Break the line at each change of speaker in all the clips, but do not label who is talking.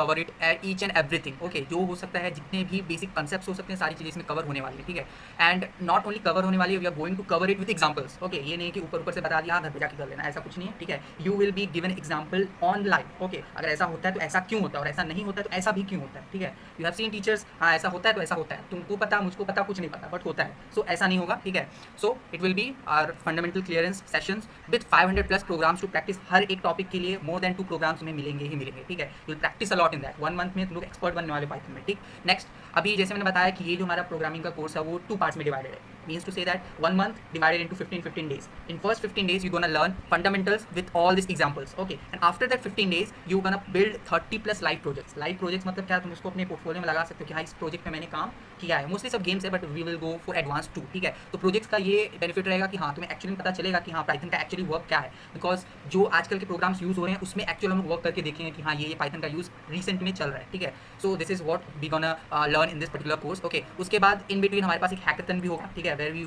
Cover it each and everything. Okay, जो हो सकता है, जितने भी बेसिक कंसेप्ट हो सकते हैं, सारी चीज़ें इसमें कवर होने वाली है, ठीक है। एंड नॉट ओनली कवर होने वाली है, we are going to cover it with examples. Okay, ये नहीं कि ऊपर ऊपर से बता दिया घर पे जाके कर लेना, ऐसा कुछ नहीं है, ठीक है। You will be given example on life. Okay, अगर ऐसा होता है तो ऐसा क्यों होता है, और ऐसा नहीं होता है तो ऐसा भी क्यों होता है, ठीक है। यू हैव सीन टीचर्स, हाँ ऐसा होता है तो ऐसा होता है, तुमको पता मुझको पता कुछ नहीं पता, बट होता है, सो ऐसा नहीं होगा, ठीक है। So it will be our fundamental clearance sessions with 500+ programs to practice. हर एक टॉपिक के लिए मोर देन 2 प्रोग्राम्स में मिलेंगे ही मिलेंगे, ठीक है। You will practice a lot in that. 1 month में तुम लोग एक्सपर्ट बनने वाले पाइथन में, ठीक। नेक्स्ट, अभी जैसे मैंने बताया कि ये जो हमारा प्रोग्रामिंग का कोर्स है वो 2 पार्ट्स में डिवाइडेड है। Means to say that 1 month divided into 15 days. In first 15 days you're gonna learn fundamentals with all these examples, okay, and after that 15 days you're gonna build 30+ live projects. Live projects मतलब क्या, तुम उसको अपने portfolio में लगा सकते हो कि हाँ इस प्रोजेक्ट में मैंने काम किया है। मोस्टली सब गेम्स है, but we will go for advance too, ठीक है। तो प्रोजेक्ट्स का ये बेनिफिट रहेगा कि हाँ तुम्हें एक्चुअली पता चलेगा कि हाँ पाइथन का एक्चुअली वर्क क्या है, बिकॉज जो आजकल के प्रोग्राम्स यूज़ हो रहे हैं उसमें एक्चुअल हम लोग वर्क करके देखेंगे कि हाँ ये पाइथन का यूज़ रिसेंट में चल रहा है, ठीक है। So this is what we gonna learn in this particular course, okay. उसके बाद इन बिटवीन हमारे पास एक हैकेथन भी होगा, ठीक है, where we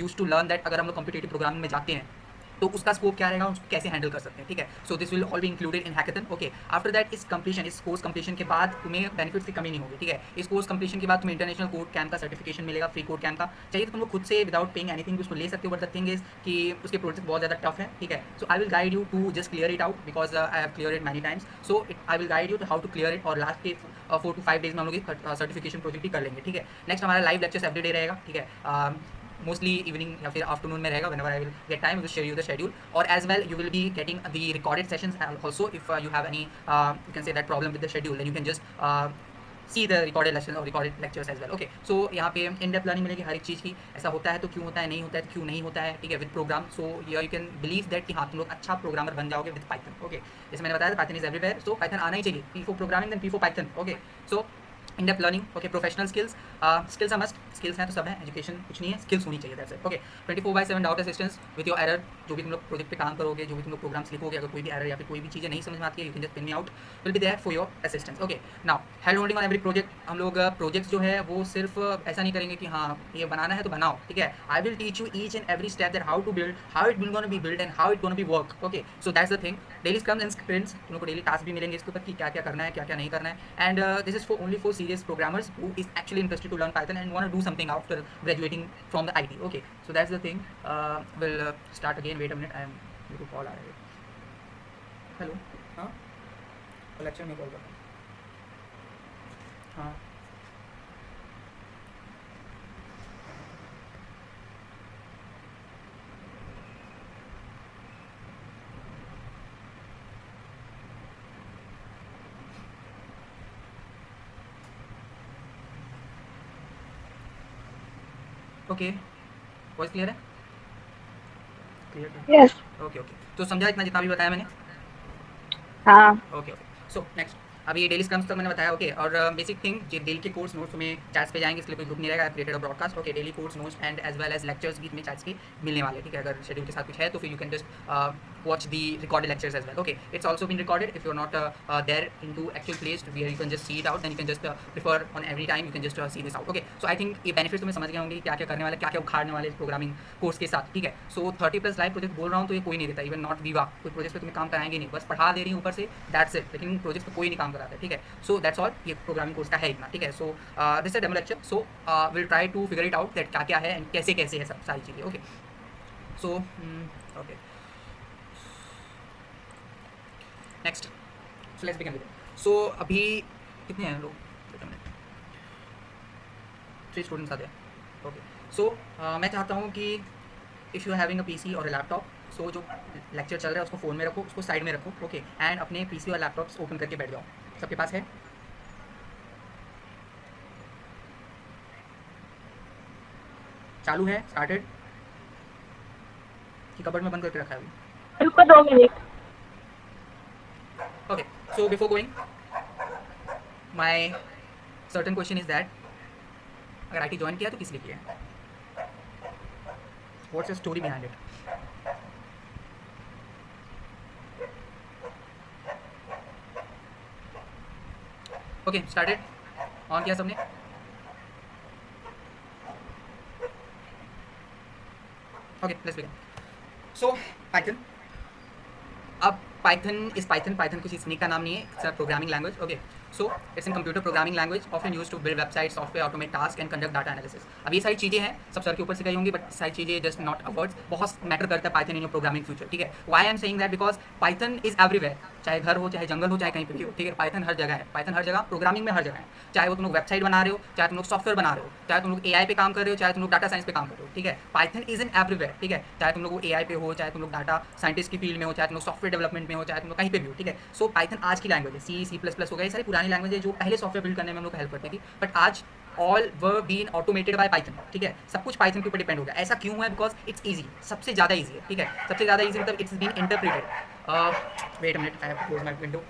use to learn that अगर हम लोग कॉम्पिटेटिव प्रोग्रामिंग में जाते हैं तो उसका स्कोप क्या रहेगा, उसको कैसे हैंडल कर सकते हैं, ठीक है। So this will all be included in hackathon, okay. After that इस कंप्लीशन, इस कोर्स कंप्लीशन के बाद तुम्हें बेनिफिट्स की कमी नहीं होगी, ठीक है। इस कोर्स कंप्लीशन के बाद तुम्हें इंटरनेशनल कोड कैम्प का सर्टिफिकेशन मिलेगा, फ्री कोड कैम्प का। चाहिए तो तुम लोग खुद से विदाउट पेइंग एनीथिंग उसको ले सकते हो, बट द थिंग इज कि उसके प्रोजेक्ट बहुत ज़्यादा टफ है, ठीक है। So I will guide you to just clear it out, because I have clear it many times. So I will guide you to how to clear it, और last के 4 to 5 days में हम लोग certification project भी कर लेंगे, ठीक है। नेक्स्ट हमारा लाइव लेक्चर्स एवरी डे रहेगा, ठीक है। मोस्टली इवनिंग या फिर आफ्टरनून में रहेगा, whenever I will get time, I will share you the schedule, or as well you will be getting the recorded sessions also. If you have any you can say that problem with the schedule, then you can just see the recorded lesson or recorded lectures as well, okay. So यहाँ पे इन depth learning मिलेगी हर एक चीज़ की, ऐसा होता है तो क्यों होता है, नहीं होता है तो क्यों नहीं होता है, ठीक है, with program. So you can believe that कि हाँ तुम लोग अच्छा प्रोग्रामर बन जाओगे विद पाइथन, ओके। जैसे मैंने बताया था Python is everywhere, so Python आना ही चाहिए। P4 programming then P4 Python, okay. So in depth learning, okay. Professional skills, skills are must, skills हैं तो सब है, एजुकेशन कुछ नहीं है, स्किल्स होनी चाहिए, that's it, okay. 24/7 doubt assistance with your error. जो भी तुम लोग प्रोजेक्ट पे काम करोगे, जो भी तुम लोग प्रोग्राम्स लिखोगे, अगर कोई भी एरर या फिर कोई भी चीज़ें नहीं समझ में आती है, you can just pin me out, will be there for your assistance, okay. Now hand holding on every project. हम लोग प्रोजेक्ट्स जो है वो सिर्फ ऐसा नहीं करेंगे कि हाँ ये बनाना है तो बनाओ, ठीक है। I will teach you each and every step that how to build, how it will gonna be build and how it gonna be work, okay. So that's the thing. Daily scrums and sprints, तुम लोग को daily task भी मिलेंगे इसके ऊपर कि क्या क्या करना है, क्या क्या नहीं करना है। And this is for only for serious programmers who is actually interested to learn Python and want to do something after graduating from the IT, okay. So that's the thing. We'll start again. Wait a minute, I am मेरे को call आ रहा है। Hello, हाँ lecture में call कर, हाँ okay. Voice clear है? Clear,
yes.
Okay okay. तो समझा इतना जितना भी बताया मैंने?
हाँ।
Okay okay. सो नेक्स्ट, अभी ये डेली स्क्रम्स तक मैंने बताया, ओके। और बेसिक थिंग, जो डेली के कोर्स नोट्स में चैट्स पे जाएंगे, इसके लिए कोई ग्रुप नहीं रहेगा, क्रिएटेड और broadcast, okay. Daily course notes and as well as lectures बीच में चैट्स पे मिलने वाले, ठीक है। अगर शेड्यूल के साथ कुछ है तो फिर you can just watch the recorded lectures as well, okay. It's also been recorded. If you're not there into actual place where you can just see it out, then you can just prefer on every time you can just see this out, okay. So I think ये benefits तुम्हें समझ गए होंगे क्या क्या करने वाले, क्या क्या उखाड़ने वाले इस प्रोग्रामिंग कोर्स के साथ, ठीक है। सो 30+ लाइव प्रोजेक्ट बोल रहा हूँ तो ये कोई नहीं देता, इवन नॉट वीवा, कोई प्रोजेक्ट पे तुम्हें काम कराएंगे नहीं, बस पढ़ा दे रही हूँ ऊपर से, दैट्स इट। लेकिन प्रोजेक्ट पे कोई नहीं काम कराता है, ठीक है। सो दैट्स ऑल, ये प्रोग्रामिंग कोर्स का है इतना, ठीक है। So this is demo lecture. So will try to figure it out that क्या क्या है एंड कैसे कैसे है सब सारी चीज़ें, okay. So okay, next, so let's begin with it. So अभी कितने हैं लोग? 3 स्टूडेंट्स आते हैं, ओके। सो मैं चाहता हूँ कि if you are having a PC और अ लैपटॉप, सो जो लेक्चर चल रहा है उसको फ़ोन में रखो, उसको साइड में रखो, ओके। एंड अपने पीसी और लैपटॉप्स ओपन करके बैठ जाओ। सबके पास है? चालू है, स्टार्टेड, कि कबर्ड में बंद करके रखा है अभी?
रुको 2 minute.
Okay. So before going, my certain question is that अगर IT ज्वाइन किया तो किस लिए किया? What's your story behind it? Okay, started, on किया सबने? Okay, let's begin. So Python, अब पाइथन इस पाइथन, पाइथन कुछ स्नीक का नाम नहीं है, it's a programming language, okay. So it's in computer programming language often use to build website software automate task and conduct data analysis. अब ये सारी चीज़ें हैं, सब सर के ऊपर से गई होंगी, बट सारी चीज़ें जस्ट नॉट अ वर्ड्स, बहुत मैटर करता है Python in your programming future, ठीक है। Why I am saying that because Python is everywhere, चाहे घर हो, चाहे जंगल हो, चाहे कहीं पे भी हो, ठीक है। पाइथन हर जगह है, पाइथन हर जगह, प्रोग्रामिंग में हर जगह है। चाहे वो तुम लोग वेबसाइट बना रहे हो, चाहे तुम लोग सॉफ्टवेयर बना रहे हो, चाहे तुम लोग एआई पे काम कर रहे हो, चाहे तुम लोग डाटा साइंस पे काम कर रहे हो, ठीक है। पाइथन इज इन एवरीवेयर, ठीक है। चाहे तुम लोग एआई पे हो, चाहे तुम लोग डाटा साइंटिस्ट की फील्ड में हो, चाहे तुम लोग सॉफ्टवेयर डेवलपमेंट में हो, चाहे तुम लोग कहीं पे भी हो, ठीक है। सो पाइथन आज की लैंग्वेज है, सी प्लस प्लस हो गया, ये सारी पुरानी लैंग्वेज है जो पहले सॉफ्टवेयर बिल्ड करने में हम लोग हेल्प करती थी, बट आज all were been automated by Python, ठीक है। सब कुछ पाइथन के ऊपर डिपेंड हो गया। ऐसा क्यों है? बिकॉज इट्स ईजी, सबसे ज़्यादा ईजी है, ठीक है। सबसे ज़्यादा ईजी मतलब it's been interpreted. Wait a minute, I have to close my window.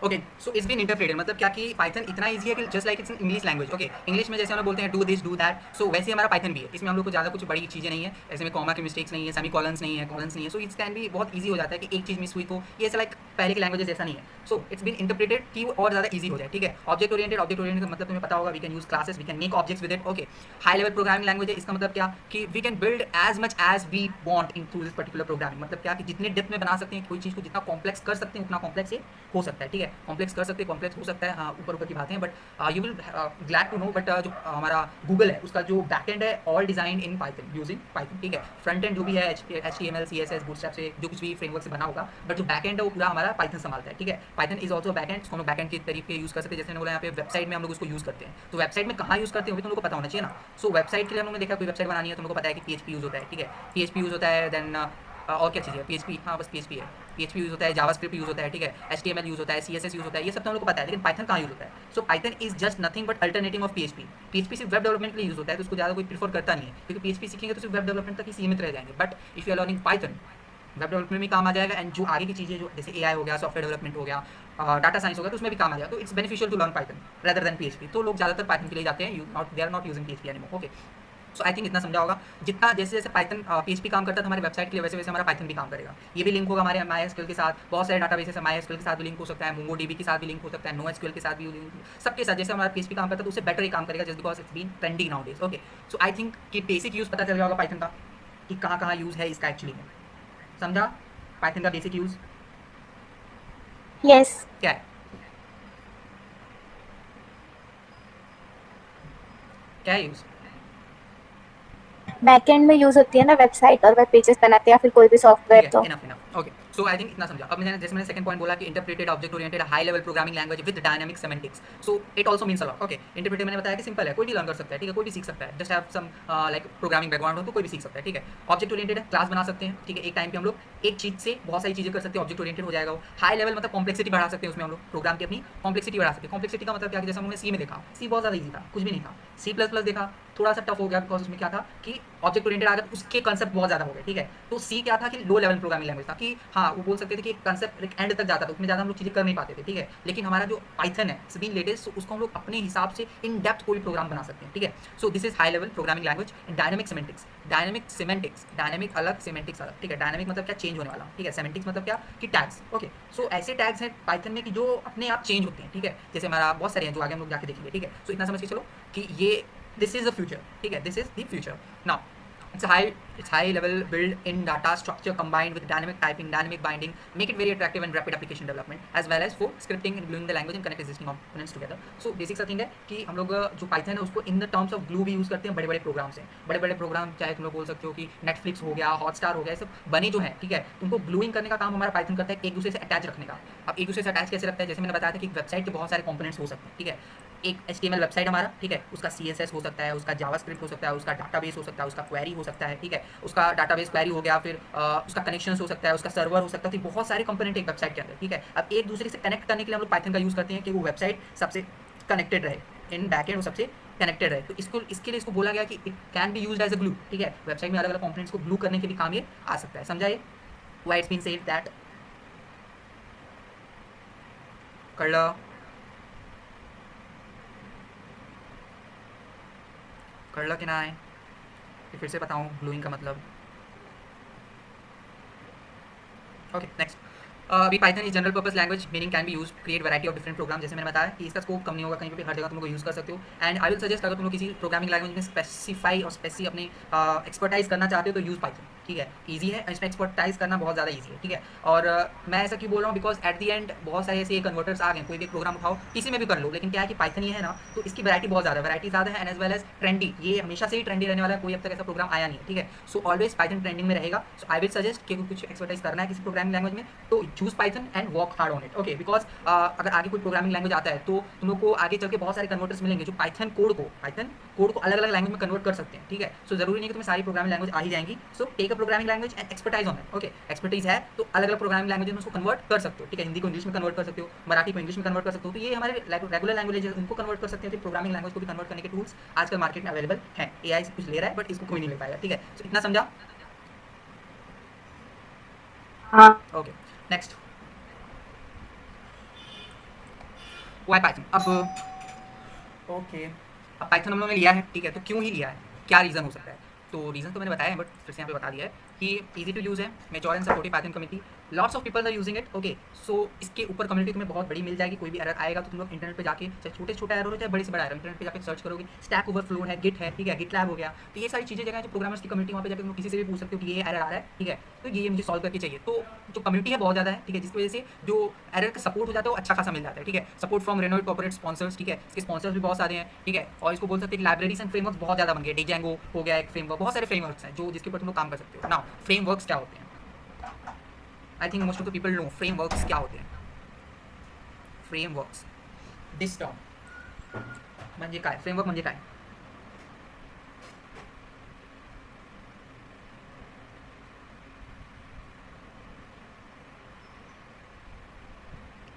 Okay, so it's been interpreted, मतलब क्या कि पाइथन इतना ईजी है कि just like it's in English language. Okay, English में जैसे हम लोग बोलते हैं do this do that, so वैसे हमारा पाइथन भी है। इसमें हम लोग को ज़्यादा कुछ बड़ी चीज़ें नहीं है, ऐसे में कॉमा की मिस्टेक्स नहीं है, सेमी कॉलन्स नहीं है, कॉलन्स नहीं है, सो इट्स कैन भी बहुत ईजी हो जाता है कि एक चीज़ मिस हुई तो ये ऐसा लाइक पहले की लैंग्वेजेस ऐसा नहीं है। सो इट्स बीन इंटरप्रेटेड कि वो और ज़्यादा ईजी हो जाए, ठीक है। ऑब्जेक्ट ओरिएंटेड का मतलब तुम्हें पता होगा, we can use classes, we can make objects with it. Okay, high level programming language है, इसका मतलब क्या कि we can build as much as we want in through this particular programming. मतलब क्या कि जितने डेप्थ में बना सकते हैं कोई चीज़ को, जितना कॉम्प्लेक्स कर सकते हैं उतना कॉम्प्लेक्स ये हो सकता है, ठीक है। कॉम्प्लेक्स कर सकते हैं, कॉम्प्लेक्स हो सकता है, हाँ, ऊपर ऊपर की बातें हैं, but you will glad to know, but जो हमारा गूगल है उसका जो बैकएंड है all design in Python, using Python, ठीक है। फ्रंट एंड जो भी है HTML CSS बूटस्ट्रैप से जो कुछ भी फ्रेमवर्क से बना होगा, बट जो बैकएंड है वो पूरा हमारा पाइथन संभालता है, ठीक है। पाइथन इज ऑल्सो बैकएंड, उसको हम लोग बैकएंड के तरीके यूज कर सकते हैं। जैसे मैंने बोला यहाँ पे वेबसाइट में हम लोग उसको यूज करते हैं, तो वेबसाइट में कहाँ यूज करते हैं वो भी तुम लोग को पता होना चाहिए ना। सो वेबसाइट के लिए हम लोगों ने देखा कोई वेबसाइट बनानी है, तुम लोग को पता है कि PHP यूज होता है, ठीक है। PHP यूज होता है, देन और क्या चीज़ है? PHP, हाँ बस PHP है। PHP यूज़ होता है, जावास्क्रिप्ट यूज़ होता है, ठीक है। HTML यूज़ होता है, CSS यूज़ होता है, ये सब तो हम लोग को पता है, लेकिन पाइथन कहाँ यूज़ होता है? So Python is just nothing but alternative of PHP। PHP सिर्फ वेब डेवलपमेंट के लिए यूज़ होता है, तो उसको ज़्यादा कोई प्रीफर करता नहीं है, क्योंकि PHP सीखेंगे तो सिर्फ वेब डेवलपमेंट तक ही सीमित रह जाएंगे। But if you are learning Python, web development में काम आ जाएगा, एंड जो आगे की चीज़ें जो जैसे AI हो गया, सॉफ्टवेयर डेवलपमेंट हो गया, डाटा साइंस हो गया, तो उसमें भी काम आ जाएगा। तो it's beneficial to learn Python rather than PHP। तो लोग ज़्यादातर पाइथन के लिए जाते हैं, they are not using PHP anymore. Okay, so I think इतना समझा होगा। जितना जैसे जैसे पाइथन PHP काम करता था हमारे वेबसाइट के लिए, वैसे वैसे हमारा पाइथन भी काम करेगा। ये भी लिंक होगा हमारे MySQL के साथ, बहुत सारे डाटाबेस है, MySQL के साथ भी लिंक हो सकता है, MongoDB के साथ भी लिंक हो सकता है, NoSQL के साथ भी लिंक, सबके साथ जैसे हमारा PHP काम करता है तो उससे बेटर ही काम करेगा, just because it's been trending nowadays. Okay, so I think कि बेसिक यूज़ पता चल गया होगा पाइथन का कि कहाँ कहाँ यूज़ है इसका एक्चुअली में। समझा पाइथन का बेसिक यूज़
यस।
क्या है? क्या है यूज़?
बैकएंड में यूज होती है ना, वेबसाइट और वेब पेजेस बनाते हैं या फिर कोई भी
ठीक
सॉफ्टवेयर
है,
तो।
Enough okay. So I think इतना समझा। अब मैंने जैसे मैंने सेकंड पॉइंट बोला कि interpreted object oriented high level programming language with dynamic semantics, so it also means a lot. Okay, interpreted मैंने बताया कि सिंपल है, कोई भी लर्न कर सकता है, ठीक है, कोई भी सीख सकता है, just have some like programming background हो तो कोई भी सीख सकता है, ठीक है। ऑब्जेक्ट ओरिएंटेड है, क्लास बना सकते हैं, ठीक है। एक टाइम पे हम लोग एक चीज से बहुत सारी चीजें कर सकते हैं, ऑब्जेक्ट ओरिएंटेड हो जाएगा वो। हाई लेवल मतलब कॉम्प्लेक्सिटी बढ़ा सकते हैं, उसमें हम लोग प्रोग्राम की अपनी कॉम्प्लेक्सिटी बढ़ा सकते हैं। कॉम्प्लेक्सिटी का मतलब क्या कि जैसे हमने सी में देखा, सी बहुत ज़्यादा ईजी था, कुछ भी नहीं था। C++ देखा, थोड़ा सा टफ हो गया, बिकॉज उसमें क्या था कि ऑब्जेक्ट ओरिएंटेड आ गया, उसके कंसेप्ट बहुत ज़्यादा हो गए, ठीक है। तो सी क्या था कि लो लेवल प्रोग्रामिंग लैंग्वेज था, कि हाँ वो बोल सकते थे कि कंसेप्ट एक एंड तक जाता था, उसमें ज़्यादा हम लोग चीज़ें कर नहीं पाते थे, ठीक है। लेकिन हमारा जो पाइथन है इट्स बीन लेटेस्ट, उसको हम लोग अपने हिसाब से इन डेप्थ कोई प्रोग्राम बना सकते हैं, ठीक है। So this is high level programming language. Dynamic semantics, dynamic अलग, सिमेंटिक्स अलग, ठीक है। डायनामिक मतलब क्या? चेंज होने वाला, ठीक है। सिमेंटिक्स मतलब क्या कि टैग्स। ओके, सो ऐसे टैग्स हैं पाइथन में कि जो अपने आप चेंज होते हैं, ठीक है। जैसे हमारा बहुत सारे हैं जो आगे हम लोग जाके देखेंगे, ठीक है। सो इतना समझ के चलो कि ये दिस इज द फ्यूचर, ठीक है, this is the future. Now it's high level build in data structure combined with dynamic typing, dynamic binding, make it very attractive and rapid application development as well as for scripting and gluing the language and connect existing components together. So basic सा thing है कि हम लोग जो Python है उसको in the terms of glue भी use करते हैं। बड़े बड़े प्रोग्राम से, बड़े बड़े प्रोग्राम चाहे तुम लोग बोल सकते हो कि नेटफ्लिक्स हो गया, हॉटस्टार हो गया, ये सब बने जो है, ठीक है, उनको ग्लूइंग करने का काम हमारा पाइथन करता है, एक दूसरे से अटैच रखने का। अब एक दूसरे से अटैच कैसे रखता है? जैसे मैंने बताया था कि वेबसाइट के बहुत सारे कंपोनेंट्स हो सकते हैं, ठीक है। एक HTML वेबसाइट हमारा, ठीक है, उसका CSS हो सकता है, उसका जावास्क्रिप्ट हो सकता है, उसका डाटाबेस हो सकता है, उसका क्वेरी हो सकता है, ठीक है। उसका डाटाबेस क्वेरी हो गया, फिर उसका कनेक्शंस हो सकता है, उसका सर्वर हो सकता है, तो बहुत सारे कंपोनेंट एक वेबसाइट के अंदर, ठीक है। अब एक दूसरे से कनेक्ट करने के लिए हम लोग पाइथन का यूज़ करते हैं कि वो वेबसाइट सबसे कनेक्टेड रहे, इन बैकएंड वो सबसे कनेक्टेड रहे। तो इसके लिए इसको बोला गया कि it can be used as a glue, ठीक है। वेबसाइट में अलग अलग कंपोनेंट्स को ग्लू करने के भी काम ये आ सकता है। समझा ये? Why it's been said that? कर लो, कर लो कि ना है? फिर से बताऊँ ग्लूइंग का मतलब? Okay, next. अभी Python is general purpose language meaning can be use create variety of different program. जैसे मैंने बताया कि इसका स्कोप कम नहीं होगा, कहीं पे भी हर जगह तुम लोग यूज़ कर सकते हो। एंड आई विल सजेस्ट अगर तुम लोग किसी प्रोग्रामिंग लैंग्वेज में स्पेसिफाई और अपनी एक्सपर्टाइज करना चाहते हो तो यूज़ पाइथन, ठीक है, ईजी है, इसमें एक्सपर्टाइज करना बहुत ज़्यादा ईजी है, ठीक है। और मैं ऐसा क्यों बोल रहा हूँ, बिकॉज एट दी एंड बहुत सारे ऐसे कन्वर्टर्स आ गए, कोई भी प्रोग्राम उठाओ किसी में भी कर लो, लेकिन क्या है कि पाइथन ये है ना, तो इसकी वैरायटी बहुत ज़्यादा है and as well as trendy, ये हमेशा से ही ट्रेंडी रहने वाला है, कोई अब तक ऐसा प्रोग्राम आया नहीं है, ठीक है। सो ऑलवेज पाइथन ट्रेंडिंग में रहेगा। सो आई विल सजेस्ट कि कुछ एक्सपर्टाइज करना है किसी प्रोग्रामिंग लैंग्वेज में, तो choose Python and work hard on it, okay. Because अगर आगे कोई प्रोग्रामिंग लैंग्वेज आता है तो तुम लोग को आगे चल के बहुत सारे कन्वर्टर्स मिलेंगे जो पाइथन कोड को अलग अलग लैंग्वेज में कन्वर्ट कर सकते हैं, ठीक है। सो जरूरी नहीं कि तुम्हें सारी प्रोग्रामिंग लैंग्वेज आ ही जाएंगी। So take a programming language and expertise on it, okay. Expertise है तो अलग अलग प्रोग्रामिंग लैंग्वेज में उसको कन्वर्ट कर सकते हो, ठीक है। हिंदी को इंग्लिश में कन्वर्ट कर सकते हो, मराठी को इंग्लिश में कन्वर्ट कर सकते हो, तो ये हमारे रेगुलर लैंग्वेज है उनको कन्वर्ट कर सकते हैं। तो प्रोग्रामिंग लैंग्वेज को भी कन्वर्ट करने के टूल्स आजकल मार्केट में अवेलेबल हैं। एआई से कुछ ले रहा है बट इसको कोई नहीं ले पाएगा, ठीक है। सो इतना समझा,
हाँ।
ओके। Next why Python. अब ओके, अब पाइथन हम लोगों ने लिया है, ठीक है। तो क्यों ही लिया है, क्या रीज़न हो सकता है? तो रीज़न तो मैंने बताया है बट फिर से यहाँ पे बता दिया है कि इजी टू यूज़ है, mature and supportive Python community, lots of people are using it, okay. So इसके ऊपर कम्युनिटी तुम्हें बहुत बड़ी मिल जाएगी। कोई भी एरर आएगा तो तुम लोग इंटरनेट पे जाके, चाहे छोटे छोटा एरर हो चाहे बड़े से बड़ा एरर, इंटरनेट पे जाके सर्च करोगे। स्टैक ओवरफ्लो है, गिट है, ठीक है, गिट लैब हो गया, तो ये सारी चीज़ें जगह है जो प्रोग्रामर्स की कम्युनिटी, वहाँ पे जाकर तुम किसी से भी पूछ सकते हो कि ये एरर आ रहा है, ठीक है, तो ये मुझे सॉल्व करके चाहिए। तो जो कम्युनिटी है बहुत ज़्यादा है, ठीक है, जिसकी वजह से जो एरर का सपोर्ट हो जाता है वो अच्छा खासा मिल जाता है, ठीक है। Support from renovate corporate sponsors, ठीक है, इसके स्पॉन्सर्स भी बहुत सारे हैं, ठीक है। और इसको बोल सकते हैं कि लाइब्रेरीज एंड फ्रेमवर्क्स बहुत ज़्यादा बन गए। डिजेंगो हो गया एक फ्रेमवर्क, बहुत सारे फ्रेमवर्क्स हैं जो जिसके ऊपर तुम लोग काम कर सकते हो। नाउ फ्रेमवर्क्स क्या होते हैं? I think most of the people know frameworks क्या होते हैं। फ्रेमवर्क्स, दिस टर्म म्हणजे काय, फ्रेमवर्क म्हणजे काय?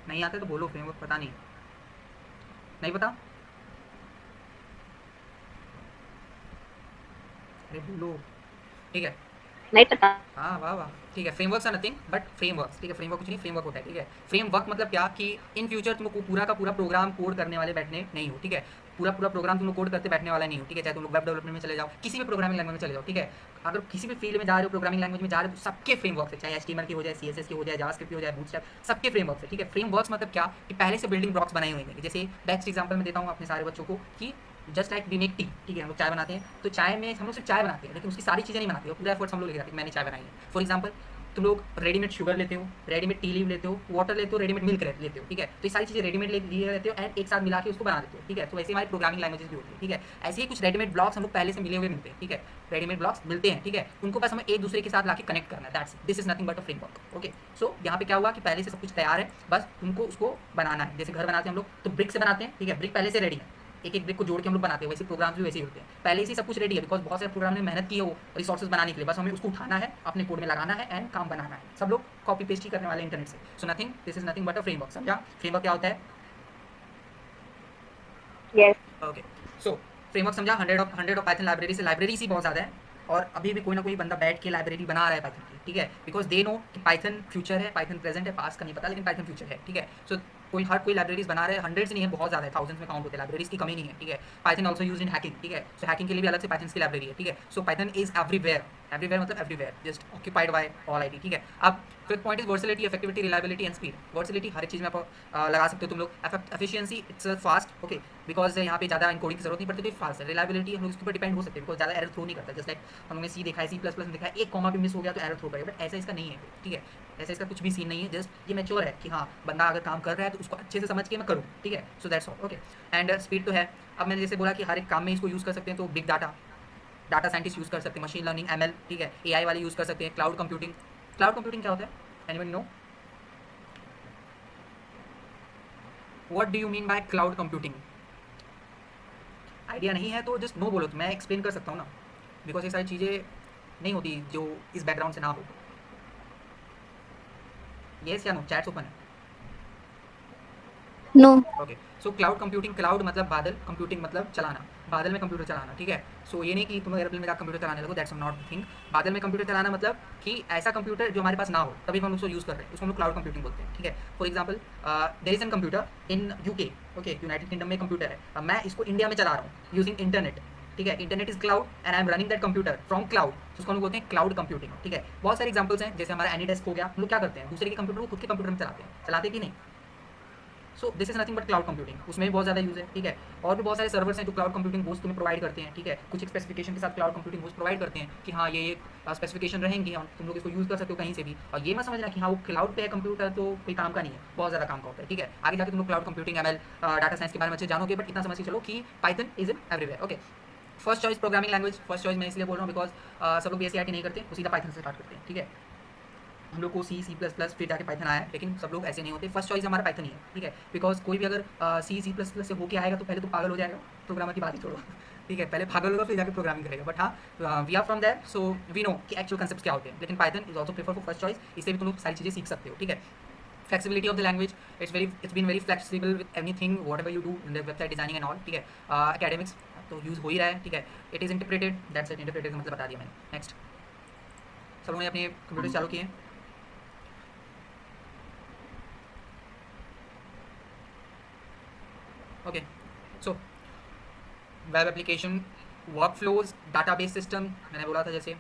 नहीं आते तो बोलो, फ्रेमवर्क पता नहीं, नहीं पता, अरे बोलो, ठीक है।
नहीं पता।
हाँ वाह वाह, ठीक है। Frameworks are nothing but frameworks, ठीक है। फ्रेमवर्क कुछ नहीं, फ्रेमवर्क होता है, ठीक है। फ्रेमवर्क मतलब क्या कि इन फ्यूचर तुमको पूरा का पूरा प्रोग्राम कोड करने वाले बैठने नहीं हो, ठीक है। पूरा पूरा प्रोग्राम तुम लोग कोड करते बैठने वाला नहीं हो, ठीक है। चाहे तुम लोग वेब डेवलपमेंट में चले जाओ, किसी भी प्रोग्रामिंग लैंग्वेज में चले जाओ, ठीक है। अगर किसी भी फील्ड में जा रहे हो, प्रोग्रामिंग लैंग्वेज में जा रहे हो, तो सबके फ्रेमवर्क है, चाहे एचटीएमएल की हो जाए, सीएसएस की हो जाए, जावास्क्रिप्ट की हो जाए, बूटस्ट्रैप, सबके फ्रेमवर्क है, ठीक है। फ्रेमवर्क्स मतलब क्या कि पहले से बिल्डिंग ब्लॉक्स बनाए हुए हैं। जैसे बेस्ट एग्जांपल मैं देता हूँ अपने सारे बच्चों को कि just like we make tea, ठीक है। हम लोग चाय बनाते हैं, तो चाय में हम लोग सिर्फ चाय बनाते हैं, लेकिन उसकी सारी चीज़ें नहीं बनाते हो, पूरा एफर्ट्स हम लोग लेके जाते हैं। मैंने चाय बनाई है, फॉर एग्जाम्पल तुम लोग रेडीमेड शुगर लेते हो, रेडीमेड टी लीव लेते हो, वाटर लेते हो, रेडीमेड मिल्क लेते हो, ठीक है। तो ये सारी चीज़ें रेडीमेड लिए रहते हो एंड एक साथ मिला के उसको बना देते हो, ठीक है। तो वैसे हमारी प्रोग्रामिंग लैंग्वेजेस भी होती है, ठीक है। ऐसे ही कुछ रेडीमेड ब्लॉक्स हम लोग पहले से मिले हुए मिलते हैं, ठीक है। रेडीमेड ब्लॉक्स मिलते हैं, ठीक है। उनको बस हमें एक दूसरे के साथ लाके कनेक्ट करना है, that's this is nothing but a framework, okay. So यहाँ पे क्या हुआ कि पहले से सब कुछ तैयार है, बस तुमको उसको बनाना है। जैसे घर बनाते हैं हम लोग तो ब्रिक से बनाते हैं, ठीक है। ब्रिक पहले से रेडी है, एक एक ब्रिक को जोड़ के हम लोग बनाते हैं। वैसे प्रोग्राम्स भी वैसे ही होते हैं, पहले से सब कुछ रेडी है, बिकॉज बहुत सारे प्रोग्राम ने मेहनत की है वो रिसोर्सेज बनाने के लिए। बस हमें उसको उठाना है, अपने कोड में लगाना है एंड काम बनाना है। सब लोग कॉपी पेस्ट ही करने वाले इंटरनेट से। So nothing, this is nothing but a framework. समझा फ्रेमवर्क क्या होता है?
यस।
ओके। सो फ्रेमवर्क समझा। 100 ऑफ पाइथन लाइब्रेरी से, लाइब्रेरीज ही बहुत ज़्यादा है और अभी भी कोई ना कोई बंदा बैठ के लाइब्रेरी बना रहा है पाइथन की, ठीक है। बिकॉज दे नो कि पाइथन फ्यूचर है, पाइथन प्रेजेंट है, पास का नहीं पता, लेकिन पाइथन फ्यूचर है, ठीक है। सो हर कोई लाइब्रेरीज बना रहा है, हंड्रेड्स नहीं है, बहुत ज़्यादा है, थाउजेंड्स में काउंट होते हैं। लाइब्रेरीज की कमी नहीं है, ठीक है। Python also use in hacking, ठीक है। सो हैकिंग के लिए भी अलग से पाइथन की लाइब्रेरी है, ठीक है। So Python is everywhere, everywhere मतलब everywhere, just occupied by all IT, ठीक है। अब fifth point is versatility, effectivity, reliability and speed. Versatility हर एक चीज़ में आप लगा सकते हो तुम लोग। Efficiency it's fast, okay, because यहाँ पे ज़्यादा इनकोडिंग की जरूरत नहीं पड़ती, तो फास्ट है। रिलायबिलिटी हम लोग इसके ऊपर डिपेंड हो सकते हैं, बिकॉज ज़्यादा एरर थ्रो नहीं करता। जस्ट लाइक हम लोग ने सी देखा है, सी प्लस प्लस में देखा है, एक कॉमा भी मिस हो गया तो एरर थ्रो करेगा, बट ऐसा इसका नहीं है, ठीक है। ऐसा इसका कुछ भी सीन नहीं है, जस्ट ये मैच्योर है कि हाँ बंदा अगर काम कर रहा है तो उसको अच्छे से समझ के मैं करूँ, ठीक है। So that's all, okay. And speed तो है। अब मैंने जैसे बोला कि हर एक काम में इसको यूज़ कर सकते हैं, तो बिग डाटा साइंटिस्ट यूज़ कर सकते हैं, मशीन लर्निंग एमएल, ठीक है, एआई वाले यूज़ कर सकते हैं। क्लाउड कंप्यूटिंग, क्लाउड कंप्यूटिंग क्या होता है? Anyone know what do you mean bye cloud computing? Idea नहीं है तो जस्ट नो बोलो, तो मैं एक्सप्लेन कर सकता हूँ ना, बिकॉज ये सारी चीज़ें नहीं होती जो इस बैकग्राउंड से ना हो। येस या नो, चैट्स ओपन है।
No.
Okay. So cloud computing, cloud मतलब बादल, कंप्यूटिंग मतलब चलाना, बादल में कंप्यूटर चलाना, ठीक है। सो ये नहीं कि तुम एयरप्लेन में जाकर कंप्यूटर चलाने लगो, दैट्स नॉट थिंग। बादल में कंप्यूटर चलाना मतलब कि ऐसा कंप्यूटर जो हमारे पास ना हो तभी हम उसको यूज़ कर रहे हैं, उसको हम लोग क्लाउड कंप्यूटिंग बोलते हैं, ठीक है। For example there is an computer in UK, okay, United Kingdom में कंप्यूटर है। अब मैं इसको इंडिया में चला रहा हूँ यूजिंग इंटरनेट, ठीक है। Internet is cloud and I am running that computer from cloud, उसको हम लोग बोलते हैं क्लाउड कंप्यूटिंग, ठीक है। बहुत सारे एग्जाम्पल्स हैं, जैसे हमारा एनीडेस्क हो गया। हम लोग क्या करते हैं, दूसरे के कंप्यूटर को खुद के कंप्यूटर में चलाते हैं, चलाते कि नहीं? सो this is nothing but cloud computing, उसमें भी बहुत ज़्यादा यूज़ है, ठीक है। और भी बहुत सारे सर्वर्स हैं जो क्लाउड कंप्यूटिंग होस्ट तुम्हें प्रोवाइड करते हैं, ठीक है, कुछ स्पेसिफिकेशन के साथ क्लाउड कंप्यूटिंग होस्ट प्रोवाइड करते हैं कि हाँ ये स्पेसिफिकेशन रहेंगी, हम तुम लोग इसको यूज़ कर सकते हो कहीं से भी। और ये मत समझना कि हाँ वो क्लाउड पे है कंप्यूटर तो कोई काम का नहीं है, बहुत ज़्यादा काम का होता है, ठीक है। आगे जाके तुम लोग cloud computing, ML, data science के बारे में अच्छे जानोगे, बट इतना समझ के चलो कि Python is in everywhere, okay. First choice programming language, first choice मैं इसलिए बोल रहा हूँ बिकॉज सब लोग बीएससी नहीं करते, वो सीधा पाइथन से स्टार्ट करते हैं, ठीक है। हम लोग को सी प्लस प्लस फिर जाके पाइथन आया है, लेकिन सब लोग ऐसे नहीं होते, फर्स्ट चॉइस हमारा पाइथन ही है, ठीक है। बिकॉज कोई भी अगर सी प्लस प्लस से होके आएगा तो पहले तो पागल हो जाएगा, प्रोग्रामर की बात ही छोड़ो ठीक है, पहले पागल होगा फिर जाके प्रोग्रामिंग करेगा, बट हाँ we are from that, so we know कि एक्चुअल कंसेप्ट क्या होते हैं। लेकिन Python is also prefer for first choice, इससे भी तुम लोग सारी चीज़ें सीख सकते हो, ठीक है। Flexibility of the language, it's been very flexible with anything what ever you do in the website designing and all, ठीक है। एकेडमिक्स तो यूज़ हो ही रहा है, ठीक है। It is interpreted, that's it, interpreted का मतलब बता दिया मैंने। नेक्स्ट, सब लोगों ने अपने कंप्यूटर चालू किए हैं? Okay, so web application, work flows, database system, मैंने बोला था जैसे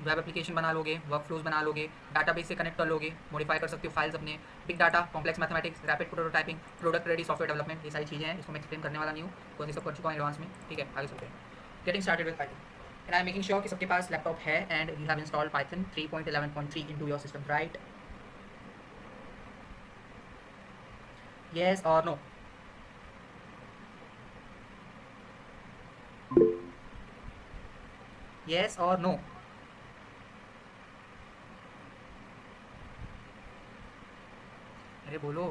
वेब एप्लीकेशन बना लोगे, वर्क फ्लोज बना लोगे, डाटाबेस से कनेक्ट कर लोगे, मॉडिफाई कर सकते हो फाइल्स अपने, big data, complex mathematics, rapid prototyping, product ready software development, ये सारी चीज़ें हैं, इसको मैं एक्सप्लेन करने वाला नहीं हूँ, तो ये सब कर चुका हूँ एडवांस में, ठीक है। आगे चलते हैं, getting started with Python, and I am making sure कि सबके पास लैपटॉप है and you have installed Python 3.11.3 into your system, right? Yes और नो? यस और नो? अरे बोलो।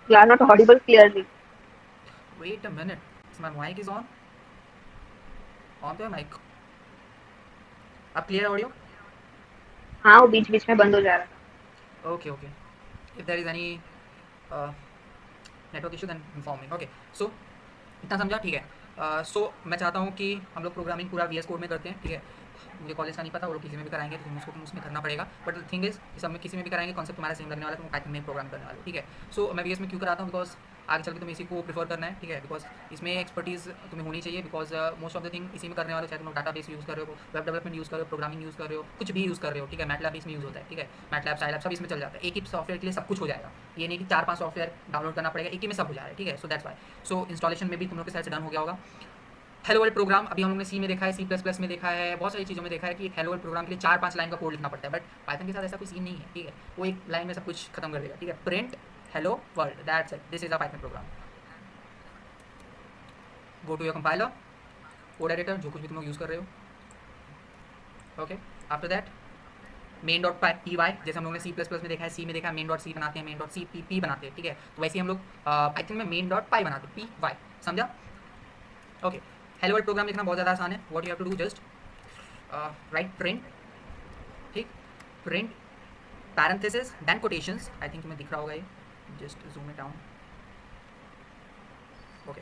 You are not audible clearly.
Wait a minute, my mic is on तो है माइक। अब क्लियर ऑडियो?
हाँ, वो बीच बीच में बंद हो जा रहा था।
Okay okay, if there is any network issue then inform me, okay. So इतना समझा, ठीक है। सो मैं चाहता हूँ कि हम लोग प्रोग्रामिंग पूरा वीएस कोड में करते हैं, ठीक है। मुझे कॉलेज का नहीं पता, वो लोग किसी में भी कराएंगे तो उसको तुम उसमें करना पड़ेगा, बट द थिंग इज सब में किसी में भी कराएंगे, कॉन्सेप्ट तुम्हारा सेम लगने वाला है, तुम पाइथन में प्रोग्राम करने वाले हो, ठीक है। सो मैं वीएस में क्यों कराता हूँ, बिकॉज आगे चल के तुम्हें इसी को प्रीफर करना है, ठीक है। बिकॉज इसमें एक्सपर्टीज़ तुम्हें होनी चाहिए, because most of the thing इसी में करने वाले हो, चाहे तुम डाटाबेस यूज़ कर रहे हो, वेब डेवलपमेंट यूज़ कर रहे हो, प्रोग्रामिंग यूज़ कर रहे हो, कुछ भी यूज़ कर रहे हो, ठीक है। मैटलैब इसमें यूज़ होता है, ठीक है। मैटलैब, साइलैब सब इसमें चल जाता है, एक ही सॉफ्टवेयर के लिए सब कुछ हो जाएगा। ये नहीं कि 4-5 सॉफ्टवेयर डाउनलोड करना पड़ेगा, एक ही में सब हो जा रहा है, ठीक है। So that's why, so installation में भी तुम लोग के साथ से डन हो गया होगा। हेलो वर्ल्ड प्रोग्राम अभी हम लोग ने सी में देखा है, सी प्लस प्लस में देखा है, बहुत सारी चीज़ों में देखा है कि एक हेलो वर्ल्ड प्रोग्राम के लिए 4-5 लाइन का कोड लिखना पड़ता है, बट पाइथन के साथ ऐसा कोई सीन नहीं है, ठीक है। वो एक लाइन में सब कुछ खत्म कर देगा, ठीक है। Print hello world, that's it, this is a Python program. Go to your compiler, code editor, जो कुछ भी तुम लोग यूज़ कर रहे हो, okay. After that main dot P Y, जैसे हम लोग ने सी प्लस प्लस में देखा है, सी में देखा है मेन डॉट सी बनाते हैं, मेन डॉट सी पी बनाते हैं, ठीक है। तो वैसे ही हम लोग पाइथन में मेन डॉट पाई बनाते हैं, पी वाई, समझा? ओके। हेलो वर्ल्ड प्रोग्राम लिखना बहुत ज़्यादा आसान है, what you have to do just write print, ठीक, print parenthesis then quotations, I think तुम्हें दिख रहा होगा ये, just zoom it down, okay.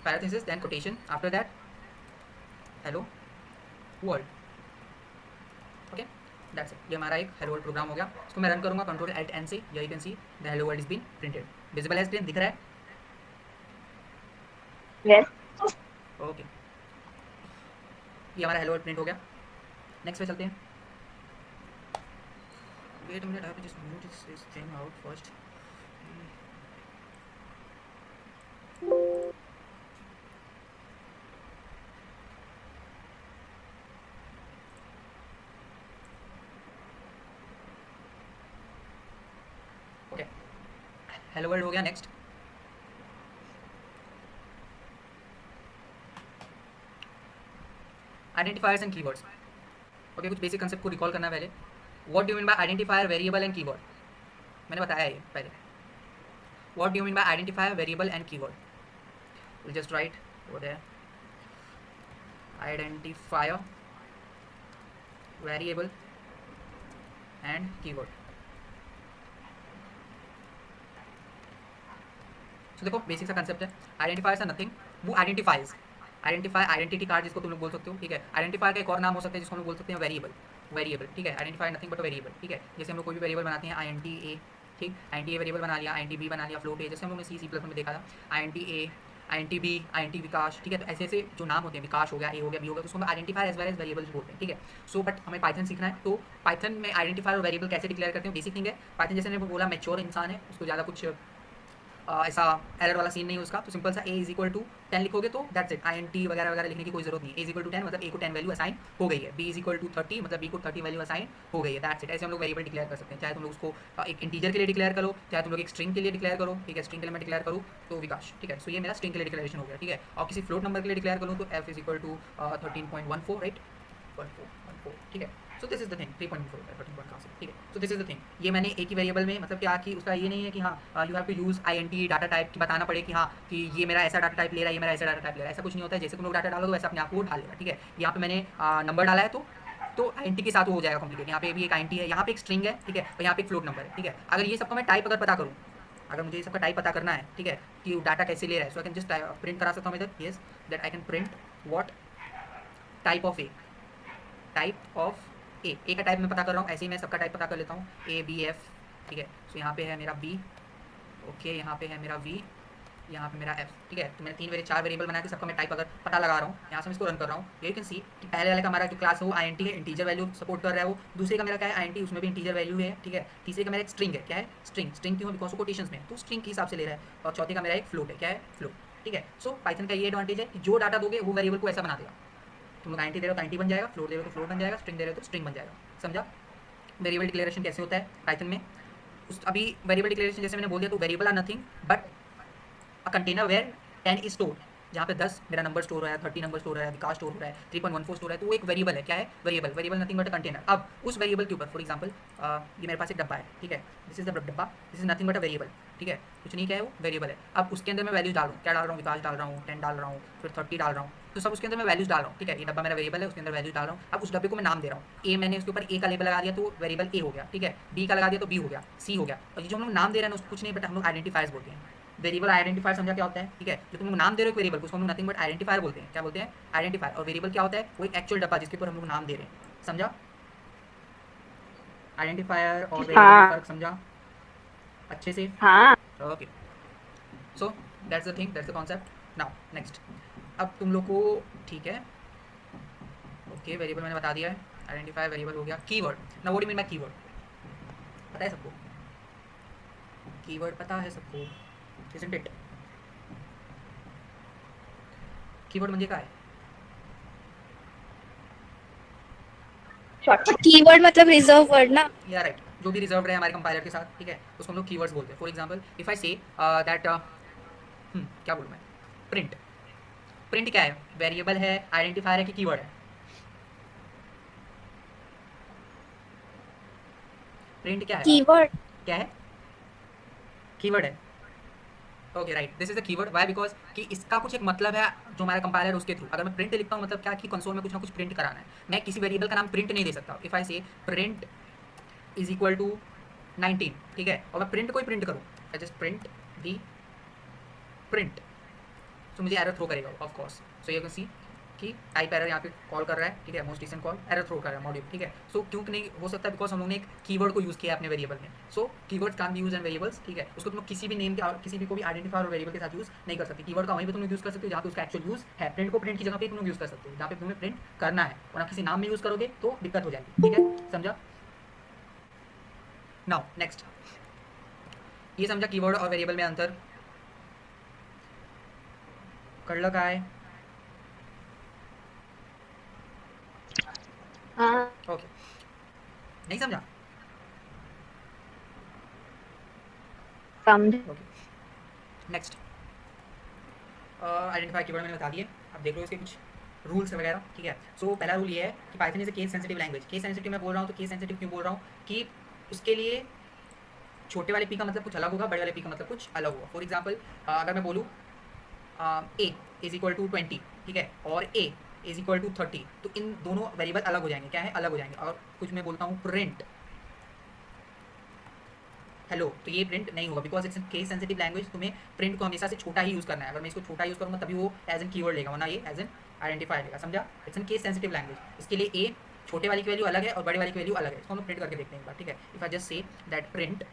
Parenthesis then quotation, after that hello world, okay, that's it. ये हमारा एक हेलो वर्ल्ड प्रोग्राम हो गया। इसको मैं रन करूँगा कंट्रोल एल्ट एन से, या you can see the hello world is been printed, visible है स्क्रीन, दिख रहा है?
Yes.
ओके, ये हमारा हेलो वर्ल्ड प्रिंट हो गया। नेक्स्ट पे चलते हैं। Wait a minute, I have to just move this thing out first. Okay, hello world हो गया। Next, identifiers and keywords, okay. कुछ बेसिक कंसेप्ट को रिकॉल करना है पहले। What do you mean by identifier, variable and keyword? मैंने बताया ये पहले। What do you mean by identifier, variable and keyword? Will just write over there, identifier, variable and keyword. तो देखो बेसिक सा कंसेप्ट है, आइडेंटिफायर्स आर नथिंग, वो identifies, identify, identity card जिसको तुम लोग बोल सकते हो, ठीक है। आइडेंटिफायर का एक और नाम हो सकता है जिसको हम लोग बोल सकते हैं वेरिएबल, वेरिएबल, ठीक है। आइडेंटिफाई नथिंग बट वेरिएबल, ठीक है। जैसे हम लोग कोई भी वेरिएबल बनाते हैं, आई एन टी ए, ठीक, I N T A variable बना लिया, आई एन टी बी बना लिया, फ्लोट ए, जैसे हम लोग ने सी प्लस में देखा था, I N T A, I N T B, I N T Vikas, ठीक है। तो ऐसे ऐसे जो नाम होते हैं, विकास हो गया, ए हो गया, बी हो गया, तो उसको हम identifier as well as variables बोलते हैं, ठीक है। सो बट हमें पाइथन सीखना है, तो पाइथन में आइडेंटिफायर और वेरिएबल कैसे डिक्लेयर करते हैं, बेसिक थिंग है। पाइथन जैसे मैंने बोला मैच्योर इंसान है, उसको ज़्यादा कुछ ऐसा एरर वाला सीन नहीं है उसका, तो सिंपल सा a इज इक्वल टू 10 लिखोगे तो दैट्स इट, INT वगैरह वगैरह लिखने की कोई जरूरत नहीं है। a इज इक्वल टू 10 मतलब a को 10 वैल्यू असाइन हो गई है, b इज इक्वल टू 30 मतलब b को 30 वैल्यू असाइन हो गई है, दैट्स इट। ऐसे हम लोग वेरिएबल डिक्लेयर कर सकते हैं, चाहे तुम लोग उसको एक इंटीजर के लिए डिक्लेयर करो, चाहे तुम लोग एक स्ट्रिंग के लिए डिक्लेयर करो, ठीक है, स्ट्रिंग के लिए मैं डिक्लेयर करूँ तो विकास, ठीक है। सो ये मेरा स्ट्रिंग के लिए डिक्लेरेशन हो गया, ठीक है। और किसी फ्लोट नंबर के लिए डिक्लेयर करूँ तो f is equal to 13.14, right, 14, ठीक है। So this is the thing, 3.4 ठीक है। So this is the thing, ये मैंने एक ही वेरिएबल में मतलब क्या कि उसका ये नहीं है कि हाँ you have to use INT data type की बताना पड़े कि हाँ कि ये मेरा ऐसा डाटा टाइप ले रहा है, ये मेरा ऐसा डाटा टाइप ले रहा है, ऐसा कुछ नहीं होता है। जैसे तुम लोग डाटा डालोगे वैसे अपने आप को डाल लेगा, ठीक है। यहाँ पे मैंने नंबर डाला है तो INT के साथ वो हो जाएगा कॉम्प्लीकेट। यहाँ पे भी एक INT है, यहाँ पे एक स्ट्रिंग है, ठीक है, और यहाँ पे एक फ्लोट नंबर है, ठीक है। अगर ये सबका मैं टाइप अगर पता करूँ, अगर मुझे ये सबका टाइप पता करना है, ठीक है, कि डाटा कैसे ले रहा है, so I can just print करा सकता हूँ इधर, yes, that I can print what type of a, type of a का टाइप मैं पता कर रहा हूँ, ऐसे ही मैं सबका टाइप पता कर लेता हूँ, ABF, ठीक है। सो यहाँ पे है मेरा B, ओके, यहाँ पे है मेरा V, यहाँ पे मेरा F, ठीक है। तो मैंने 4 वेरिएबल बना के सबका मैं टाइप अगर पता लगा रहा हूँ, यहाँ से मैं इसको रन कर रहा हूँ, यू कैन सी कि पहले वाले का हमारा जो क्लास है वो INT है, इंटीजर वैल्यू सपोर्ट कर रहा है वो। दूसरे का मेरा क्या है INT, उसमें भी इंटीजर वैल्यू है, ठीक है। तीसरे का मेरा एक स्ट्रिंग है, क्या है स्ट्रिंग, स्ट्रिंग क्यों, बिकॉज कोटेशंस में तो स्ट्रिंग के हिसाब से ले रहा है। और चौथे का मेरा एक फ्लोट है, क्या है फ्लोट, ठीक है। सो पाइथन का ये एडवांटेज है कि जो डाटा दोगे वो वेरिएबल को ऐसा बना देगा, तुम लोग INT दे रहे हो तो INT बन जाएगा, फ्लोट दे रहे हो तो फ्लोट बन जाएगा, स्ट्रिंग दे रहे हो तो स्ट्रिंग बन जाएगा, समझा। वेरिएबल डिक्लेरेशन कैसे होता है पाइथन में, अभी वेरिएबल डिक्लेरेशन जैसे मैंने बोल दिया, तो variable are nothing but a container where 10 is stored, जहाँ पे 10 मेरा नंबर स्टोर हो रहा है, 30 नंबर स्टोर हो रहा है, विकास स्टोर हो रहा है, 3.14 स्टोर है, तो वो एक वेरिएबल है, क्या है variable, variable nothing but a container. अब उस वेरिएबल के ऊपर फॉर एग्जांपल ये मेरे पास एक डब्बा है, ठीक है, दिस इज द डब्बा, this is nothing but a variable, ठीक है, कुछ नहीं क्या है वो वेरिएबल है। अब उसके अंदर मैं वैल्यूज डाल रहा हूँ, क्या डाल रहा हूँ, विकास डाल रहा हूँ, 10 डाल रहा हूँ, फिर 30 डाल रहा हूँ, तो सब उसके अंदर मैं वैल्यूज डाल रहा हूँ, ठीक है। ये डब्बा मेरा वेरिएबल है, उसके अंदर वैल्यूज डाल रहा हूँ। अब उस डब्बे को मैं नाम दे रहा हूँ, ए मैंने उसके ऊपर ए का लेबल लगा दिया तो वेरिएबल ए हो गया, ठीक है, बी का लगा दिया तो बी हो गया, सी हो गया। और ये जो हम लोग नाम दे रहे हैं कुछ नहीं बट हम लोग आइडेंटिफायर्स बोलते हैं। वेरिएबल आइडेंटिफायर समझा क्या होता है, ठीक है, जो तुम लोग नाम दे रहे हो वेरिएबल को उसको हम लोग नथिंग बट आइडेंटिफायर बोलते हैं, क्या बोलते हैं आइडेंटिफायर। और वेरिएबल क्या होता है, वो एक एक्चुअल डब्बा जिसके ऊपर हम लोग नाम दे रहे हैं, समझा। आइडेंटिफायर और वेरिएबल में
हाँ
फ़र्क समझा अच्छे से,
हाँ।
Okay. So that's the thing, that's the concept. Now next, अब तुम लोग को ठीक है, ओके, वेरिएबल मैंने बता दिया है, आइडेंटिफायर वेरिएबल हो गया। Keyword, now what do you mean bye keyword, पता है सबको, कीवर्ड पता है सबको, इजंट इट, कीवर्ड म्हणजे काय,
शॉर्टकट।
कीवर्ड मतलब रिजर्व वर्ड ना।
या राइट, जो भी रिजर्व है हमारे कंपाइलर के साथ, ठीक है, उसको हम लोग कीवर्ड्स बोलते हैं। For example if I say that क्या बोलूँ मैं, प्रिंट, प्रिंट क्या है, वेरिएबल है, आइडेंटिफायर है कि कीवर्ड है, प्रिंट क्या है,
कीवर्ड
क्या है कीवर्ड है, okay right, this is the keyword. Why, because कि इसका कुछ एक मतलब है जो हमारा कंपाइलर है उसके थ्रू। अगर मैं प्रिंट लिखता हूँ मतलब क्या कि कंसोल में कुछ ना कुछ प्रिंट कराना है, मैं किसी वेरिएबल का नाम प्रिंट नहीं दे सकता। इफ आई से प्रिंट इज इक्वल टू 19, ठीक है, और मैं प्रिंट कोई प्रिंट करूँ, आई जस्ट प्रिंट दी प्रिंट, तो मुझे एरर थ्रो करेगा of course. So you can सी कि टाइप एरर यहाँ पे कॉल कर रहा है, ठीक है, most recent call error throw कर रहा है मॉड्यूल, ठीक है। सो क्यों नहीं हो सकता, बिकॉज हम लोग ने एक कीवर्ड को यूज़ किया है अपने वेरिएबल में। So keyword can be use and variables, ठीक है, उसको तुम लोग किसी भी नेम के किसी भी को भी आइडेंटिफायर और वेरिएबल के साथ यूज़ नहीं कर सकते। कीवर्ड का वहीं पे तुम लोग यूज़ कर सकते हो जहाँ पे उसका एक्चुअल यूज़ है, प्रिंट को प्रिंट की जगह पे तुम लोग यूज़ कर सकते हो जहाँ पे तुम्हें प्रिंट करना है, और किसी नाम में यूज़ करोगे तो दिक्कत हो जाएगी, ठीक है, समझा। नाउ नेक्स्ट, ये समझा कीवर्ड और वेरिएबल में अंतर, कळलं काय,
हाँ
ओके, नहीं समझा,
समझ।
ओके। नेक्स्ट, आइडेंटिफाई कीवर्ड मैंने बता दिए, अब देख लो इसके कुछ रूल्स वगैरह, ठीक है। सो पहला रूल ये है कि Python is a case sensitive language. Case sensitive मैं बोल रहा हूँ तो केस सेंसिटिव क्यों बोल रहा हूँ कि उसके लिए छोटे वाले पी का मतलब कुछ अलग होगा, बड़े वाले पी का मतलब कुछ अलग होगा। फॉर एग्जाम्पल अगर मैं बोलूँ ए इज इक्वल टू 20, ठीक है, और ए इज इक्वल टू 30, तो इन दोनों वेरिएबल अलग हो जाएंगे, क्या है अलग हो जाएंगे। और कुछ मैं बोलता हूँ प्रिंट हेलो, तो ये प्रिंट नहीं होगा, because it's case sensitive language. तुम्हें प्रिंट को हमेशा से छोटा ही यूज़ करना है, अगर मैं इसको छोटा यूज़ करूँगा तभी वो एज एन कीवर्ड लेगा, वरना ये एज एन आइडेंटिफायर लेगा, समझा। It's an case sensitive language, इसके लिए ए छोटे वाली की वैल्यू अलग है और बड़े वाली की वैल्यू अलग है। इसको हम प्रिंट करके देखते हैं एक बार, ठीक है। If I just say that print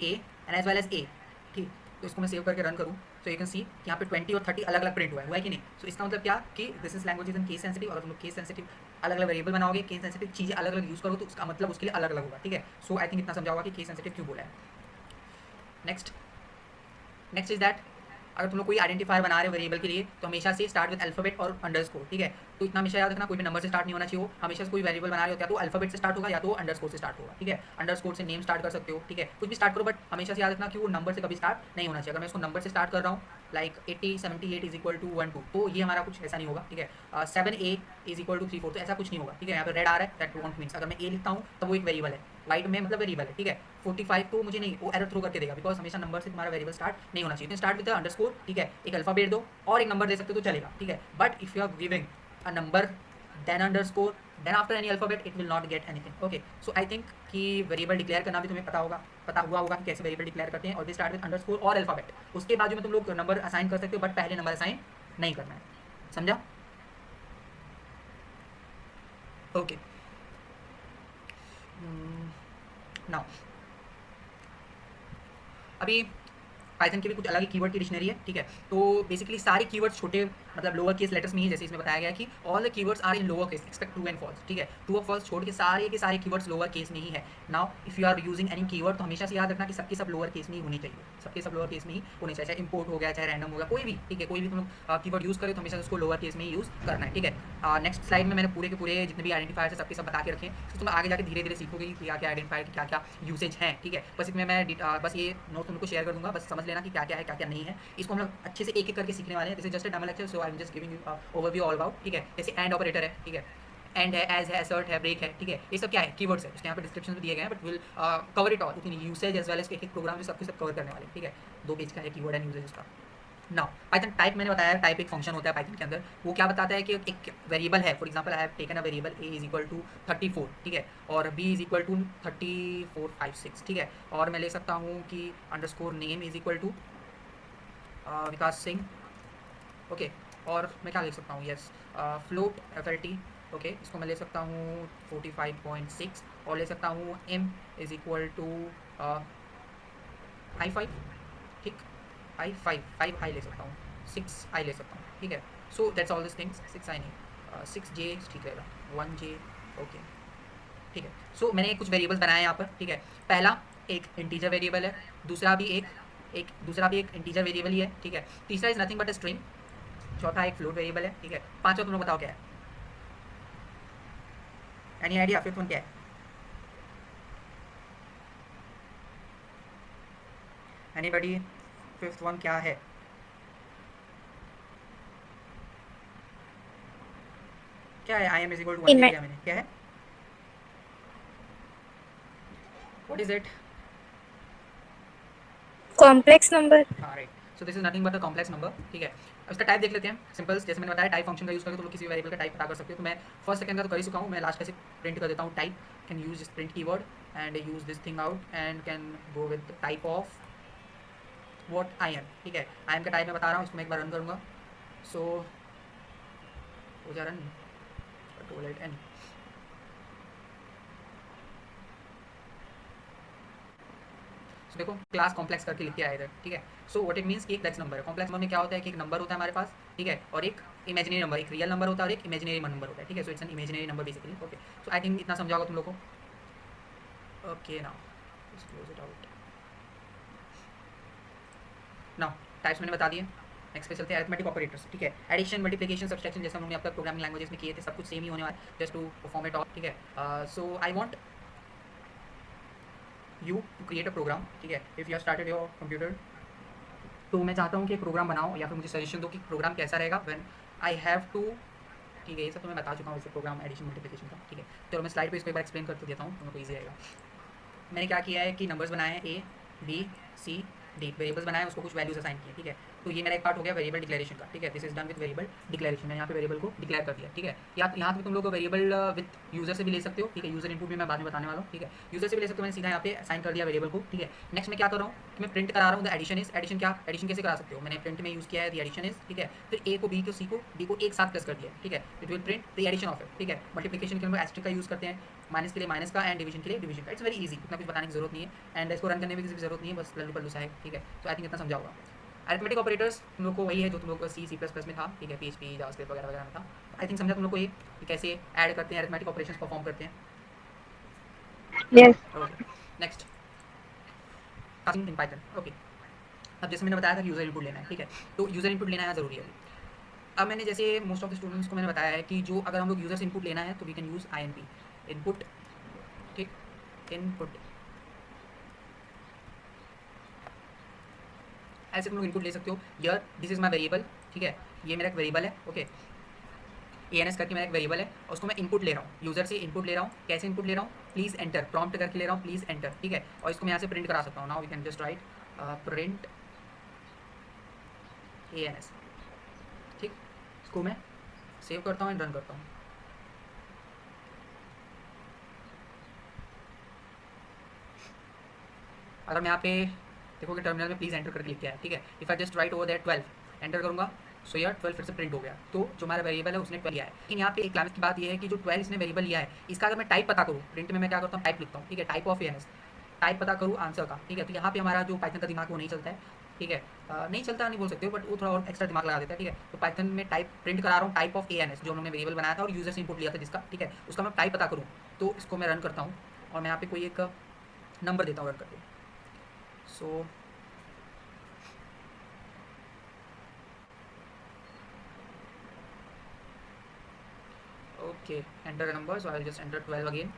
A and as well as A, ठीक, तो इसको मैं सेव करके रन करूँ तो यू कैन सी कि यहाँ पे 20 और 30 अलग अलग प्रिंट हुआ है कि नहीं। सो इसका मतलब क्या कि this is language is in case sensitive. और तुम लोग केस सेंसिटिव अलग अलग वेरिएबल बनाओगे, केस सेंसिटिव चीज़ें अलग अलग यूज़ करो तो उसका मतलब उसके लिए अलग अलग होगा, ठीक है। सो आई थिंक इतना समझा होगा कि केस सेंसिटिव क्यों बोला है। नेक्स्ट नेक्स्ट इज दैट अगर तुम लोग कोई आइडेंटिफायर बना रहे हो वेरिएबल के लिए तो हमेशा से स्टार्ट विद अल्फाबेट और अंडरस्कोर, ठीक है। तो इतना हमेशा याद रखना, कोई भी नंबर से स्टार्ट नहीं होना चाहिए हो। हमेशा से कोई वेरिएबल बना रहे हो या तो अल्फाबेट से स्टार्ट होगा या तो अंडरस्कोर से स्टार्ट होगा, ठीक है। अंडरस्कोर से नेम स्टार्ट कर सकते हो, ठीक है, कुछ भी स्टार्ट करो, बट हमेशा से याद रखना कि वो नंबर से कभी स्टार्ट नहीं होना चाहिए। अगर मैं इसको नंबर से स्टार्ट कर रहा हूँ लाइक 80 78 इज इक्वल टू 1 2, तो ये हमारा कुछ ऐसा नहीं होगा, ठीक है। 7A इज इक्वल टू 3 4, तो ऐसा कुछ नहीं होगा, ठीक है। यहाँ पे रेड आ रहा है, दैट डोंट मीन्स अगर मैं ए लिखता हूँ तो वो एक वेरिएबल है, वाइट में मतलब वेरिएबल है, ठीक है। 45 तो मुझे नहीं, वो एरर थ्रो करके देगा, बिकॉज हमेशा नंबर से तुम्हारा वेरिएबल स्टार्ट नहीं होना चाहिए। तो स्टार्ट विद अंडरस्कोर, ठीक है, एक अल्फाबेट दो और एक नंबर दे सकते हो तो चलेगा, ठीक है। But if you are giving a number then underscore then after any alphabet it will not get anything, okay. So I think कि वेरिएबल डिक्लेयर करना भी तुम्हें पता हुआ होगा कि कैसे वेरिएबल डिक्लेयर करते हैं, और दे स्टार्ट विद अंडरस्कोर और अल्फाबेट। उसके बाजू में तुम लोग नंबर असाइन कर सकते हो, बट पहले नंबर असाइन नहीं करना है, समझा? ओके नाउ अभी पाइथन की भी कुछ अलग ही कीवर्ड की डिक्शनरी है, ठीक है। तो बेसिकली सारे कीवर्ड्स छोटे मतलब लोअर केस लेटर्स में ही, जैसे इसमें बताया गया कि all the keywords are in lower case expect true and false, ठीक है। ट्रू और फॉल्स छोड़ के सारे कीवर्ड्स लोअर केस में ही है। Now if you are using any keyword तो हमेशा से याद रखना कि सबके सब लोअर केस में ही होनी चाहिए, सबके सब लोअर केस में ही होने चाहिए, चाहे इंपोर्ट हो गया चाहे रैंडम हो गया, कोई भी, ठीक है। कोई भी तुम कीवर्ड यूज़ करें तो हमेशा उसको लोअर केस में ही यूज़ करना है, ठीक है। नेक्स्ट स्लाइड में मैंने पूरे के पूरे जितने भी आइडेंटिफायर है सबके सब बता के रखे हैं, तो तुम आगे जाके धीरे धीरे सीखोगे कि क्या क्या आइडेंटिफायर की क्या क्या यूसेज है, ठीक है। बस इसमें मैं बस ये नोट तुमको शेयर कर दूंगा, बस समझ लेना कि क्या क्या है क्या क्या नहीं है। इसको हम लोग अच्छे से एक एक करके सीखने वाले हैं, this is just a demo lecture, so I am just giving you overview all about, ठीक है। जैसे एंड ऑपरेटर है, ठीक है, एंड है, एज है, असर्ट है, ब्रेक है, ठीक है। ये सब क्या है? कीवर्ड्स है, उसके यहाँ पे डिस्क्रिप्शन में दिए गए हैं, but will cover it all with in usage as well as एक एक प्रोग्राम जो सबके सब कवर करने वाले, ठीक है। 2 पेज का है कीवर्ड एंड यूसेज उसका। नाउ पाइथन टाइप मैंने बताया, टाइप एक फंक्शन होता है पाइथन के अंदर, वो क्या बताता है कि एक वेरिएबल है, for example I have taken a variable a is equal to 34, ठीक है, और b इज इक्वल टू 3456, ठीक है। और मैं ले सकता हूँ कि underscore name is equal to Vikas Singh, okay. और मैं क्या लिख सकता हूँ, यस फ्लोट FLT, ओके, इसको मैं ले सकता हूँ 45.6, और ले सकता हूँ m is equal to i5, ठीक, i5 ले सकता हूँ, 6i ले सकता हूँ, ठीक है। So that's all this things, 6i नहीं 6j ठीक रहेगा, 1j, ओके, ठीक है। सो मैंने कुछ वेरिएबल्स बनाए हैं यहाँ पर, ठीक है। पहला एक इंटीजर वेरिएबल है, दूसरा भी एक इंटीजर वेरिएबल ही है, ठीक है। तीसरा is nothing but a string, चौथा एक फ्लोट वेरिएबल है, ठीक है। पांचवा तुम लोग बताओ क्या है? Any idea? फिफ्थ वन क्या है? एनीबडी? फिफ्थ वन क्या है? क्या है? I M is equal to 1 लिख दिया मैंने, क्या है? What is it?
Complex number.
हाँ right, so this is nothing but a complex number, ठीक है। अब इसका टाइप देख लेते हैं। सिंपल, जैसे मैंने बताया टाइप फंक्शन का यूज़ करके तुम लोग किसी भी वेरिएबल का टाइप पता कर सकते हो। तो मैं फर्स्ट सेकंड का तो कर ही चुका हूँ, मैं लास्ट का से प्रिंट कर देता हूँ type, can use this print keyword and use this thing out and can go with type of what I am, ठीक है। आई एम का टाइप मैं बता रहा हूँ, इसको मैं एक बार रन करूँगा। सो हो जा रन टोलेट एन, देखो क्लास कॉम्प्लेक्स करके लिख के आया इधर, ठीक है। सो व्हाट इट मीन्स कि एक कॉम्प्लेक्स नंबर है। कॉम्प्लेक्स नंबर में क्या होता है कि एक नंबर होता है हमारे पास, ठीक है, और एक इमेजिनरी नंबर, एक रियल नंबर होता है और एक इमेजिनरी नंबर होता है, ठीक है। So it's an imaginary number basically, okay. So I think इतना समझाओगा तुम लोग को, okay. Now close it out. Now types मैंने बता दिए, नेक्स्ट पे चलते हैं अरिथमेटिक ऑपरेटर्स, ठीक है। एडिशन, मल्टीप्लिकेशन, सब्सट्रैक्शन जैसे हमने अब तक प्रोग्रामिंग लैंग्वेजेस में किए थे, सब कुछ सेम ही होने वाला है, just to perform it all, ठीक है। So I want you to create a program, ठीक है। If you have started your computer, तो मैं चाहता हूँ कि एक प्रोग्राम बनाओ या फिर मुझे सजेशन दो कि प्रोग्राम कैसा रहेगा व्हेन आई हैव टू, ठीक है। ये सब तो मैं बता चुका हूँ इसे, प्रोग्राम एडिशन मल्टीप्लिकेशन का, ठीक है। चलो मैं स्लाइड पे इसको एक बार एक्सप्लेन करके देता हूँ, तुमको ईजी रहेगा। मैंने क्या किया है कि नंबर्स बनाए हैं A B C D, variables बनाए हैं, उसको कुछ वैल्यूज असाइन किए, ठीक है। तो ये मेरा एक पार्ट हो गया वेरिएबल डिक्लेरेशन का, ठीक है। This is done with variable declaration, मैंने यहाँ पे वेरिएबल को डिक्लेयर कर दिया, ठीक है। यहाँ पे तुम लोग वेरिएबल विद यूजर से भी ले सकते हो, ठीक है। यूजर इनपुट भी मैं बाद में बताने वाला हूँ, ठीक है। यूजर से भी ले सकते हो, मैंने सीधा यहाँ पे असाइन कर दिया वेरिएबल को, ठीक है। नेक्स्ट मैं क्या कर रहा हूँ कि मैं प्रिंट करा रहा हूँ द एडिशन इज, एडिशन क्या, एडिशन कैसे करा सकते हो, मैंने प्रिंट में यूज़ किया है द एडिशन इज, ठीक है। फिर A को B को C को D को एक साथ प्रेस कर दिया, ठीक है। It will print the addition of it, ठीक है। मल्टीप्लिकेशन के लिए एस्ट्रिक का यूज़ करते हैं, माइनस के लिए माइनस का एंड डिवीजन के लिए डिवीजन का। इट्स वेरी इजी, इतना कुछ बताने की जरूरत नहीं है, एंड इसको रन करने में किसी की जरूरत नहीं है, बस लल्लू पल्लू सा है, ठीक है। तो आई थिंक इतना समझा होगा। अरिथमेटिक ऑपरेटर्स तुम लोग को वही है जो तुम लोग को C++ में था, ठीक है, PHP जावास्क्रिप्ट वगैरह वगैरह में था। आई थिंक समझा तुम लोग को ये कि कैसे ऐड करते हैं, अरिथमेटिक ऑपरेशंस परफॉर्म करते हैं,
yes.
Okay. Next casting in Python. Okay, अब जैसे मैंने बताया था कि यूज़र इनपुट लेना है, ठीक है, तो यूज़र इनपुट लेना यहाँ ज़रूरी है। अब मैंने जैसे मोस्ट ऑफ द स्टूडेंट्स को मैंने बताया है कि जो अगर हम लोग यूज़र से इनपुट लेना है तो we can use I N P input, ठीक, इनपुट, ऐसे तुम लोग इनपुट ले सकते हो। Yeah this is my variable, ठीक है, ये मेरा एक वेरिएबल है, ओके, ए एन एस करके मेरा एक वेरिएबल है और उसको मैं इनपुट ले रहा हूँ, यूज़र से इनपुट ले रहा हूँ। कैसे इनपुट ले रहा हूँ? प्लीज़ एंटर, प्रॉम्प्ट करके ले रहा हूँ, प्लीज़ एंटर, ठीक है, और इसको मैं यहाँ से प्रिंट करा सकता हूँ। Now we can just write print A N S, ठीक, इसको मैं सेव करता हूँ एंड रन करता हूँ। अगर मैं यहाँ पे देखोगे टर्मिनल में प्लीज़ एंटर करके लिख के आया, ठीक है, if I just write over that 12 enter करूँगा, सो यार 12 फिर से प्रिंट हो गया। तो जो हमारा वेरिएबल है उसने 12 लिया है। लेकिन यहाँ पे एक क्लास की बात ये है कि जो 12 इसने वेरिएबल लिया है, इसका अगर मैं टाइप पता करूँ, प्रिंट में मैं क्या करता हूँ, टाइप लिखता हूँ, ठीक है, टाइप ऑफ एएनएस, टाइप पता करूँ आंसर का, ठीक है, तो यहाँ पे हमारा जो पाइथन का दिमाग वो नहीं चलता है, ठीक है, नहीं चलता नहीं बोल सकते हो, बट वो थोड़ा और एक्स्ट्रा दिमाग लगा देता है, ठीक है। तो पाइथन में टाइप प्रिंट करा रहा हूँ, टाइप ऑफ एएनएस जो हमने वेरिएबल बनाया था और यूजर से इनपुट लिया था जिसका, ठीक है, उसका मैं टाइप पता करूँ, तो इसको मैं रन करता हूँ और मैं यहाँ पे कोई एक नंबर देता हूँ रन करके। So okay, enter number, so I just enter 12 again.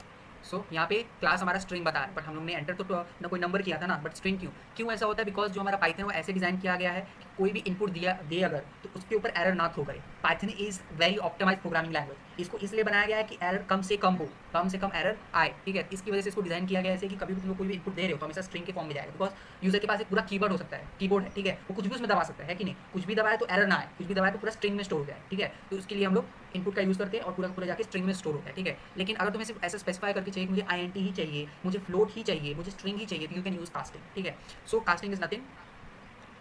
So यहाँ पे क्लास हमारा स्ट्रिंग बता है, बट हम लोग ने एंटर तो ना कोई नंबर किया था ना, बट स्ट्रिंग क्यों क्यों ऐसा होता है? बिकॉज जो हमारा पाइथन है वो ऐसे डिज़ाइन किया गया है कि कोई भी इनपुट दिया दे अगर तो उसके ऊपर एरर ना थ्रो करे। Python is very optimize programming language, इसको इसलिए बनाया गया है कि एरर कम से कम हो, कम से कम एरर आए, ठीक है। इसकी वजह से इसको डिज़ाइन किया गया है ऐसे कि कभी भी तुम लोग कोई भी इनपुट दे रहे हो तो हमेशा स्ट्रिंग के फॉर्म में जाएगा। बिकॉज यूजर के पास एक पूरा कीबोर्ड हो सकता है, कीबोर्ड है, ठीक है, वो कुछ भी उसमें दबा सकता है कि नहीं, कुछ भी दबाए तो एरर ना आए, कुछ भी दबाए तो पूरा स्ट्रिंग में स्टोर हो जाए, ठीक है। तो उसके लिए हम लोग इनपुट का यूज़ करते हैं और पूरा पूरा जाके स्ट्रिंग में स्टोर होता है, ठीक है। लेकिन अगर तुम्हें सिर्फ ऐसा स्पेसिफाई करके चाहिए, मुझे आई ही चाहिए, मुझे फ्लोट ही चाहिए, मुझे स्ट्रिंग ही चाहिए, तो यू कैन यूज़ कास्टिंग, ठीक है। सो कास्टिंग इज नथिंग,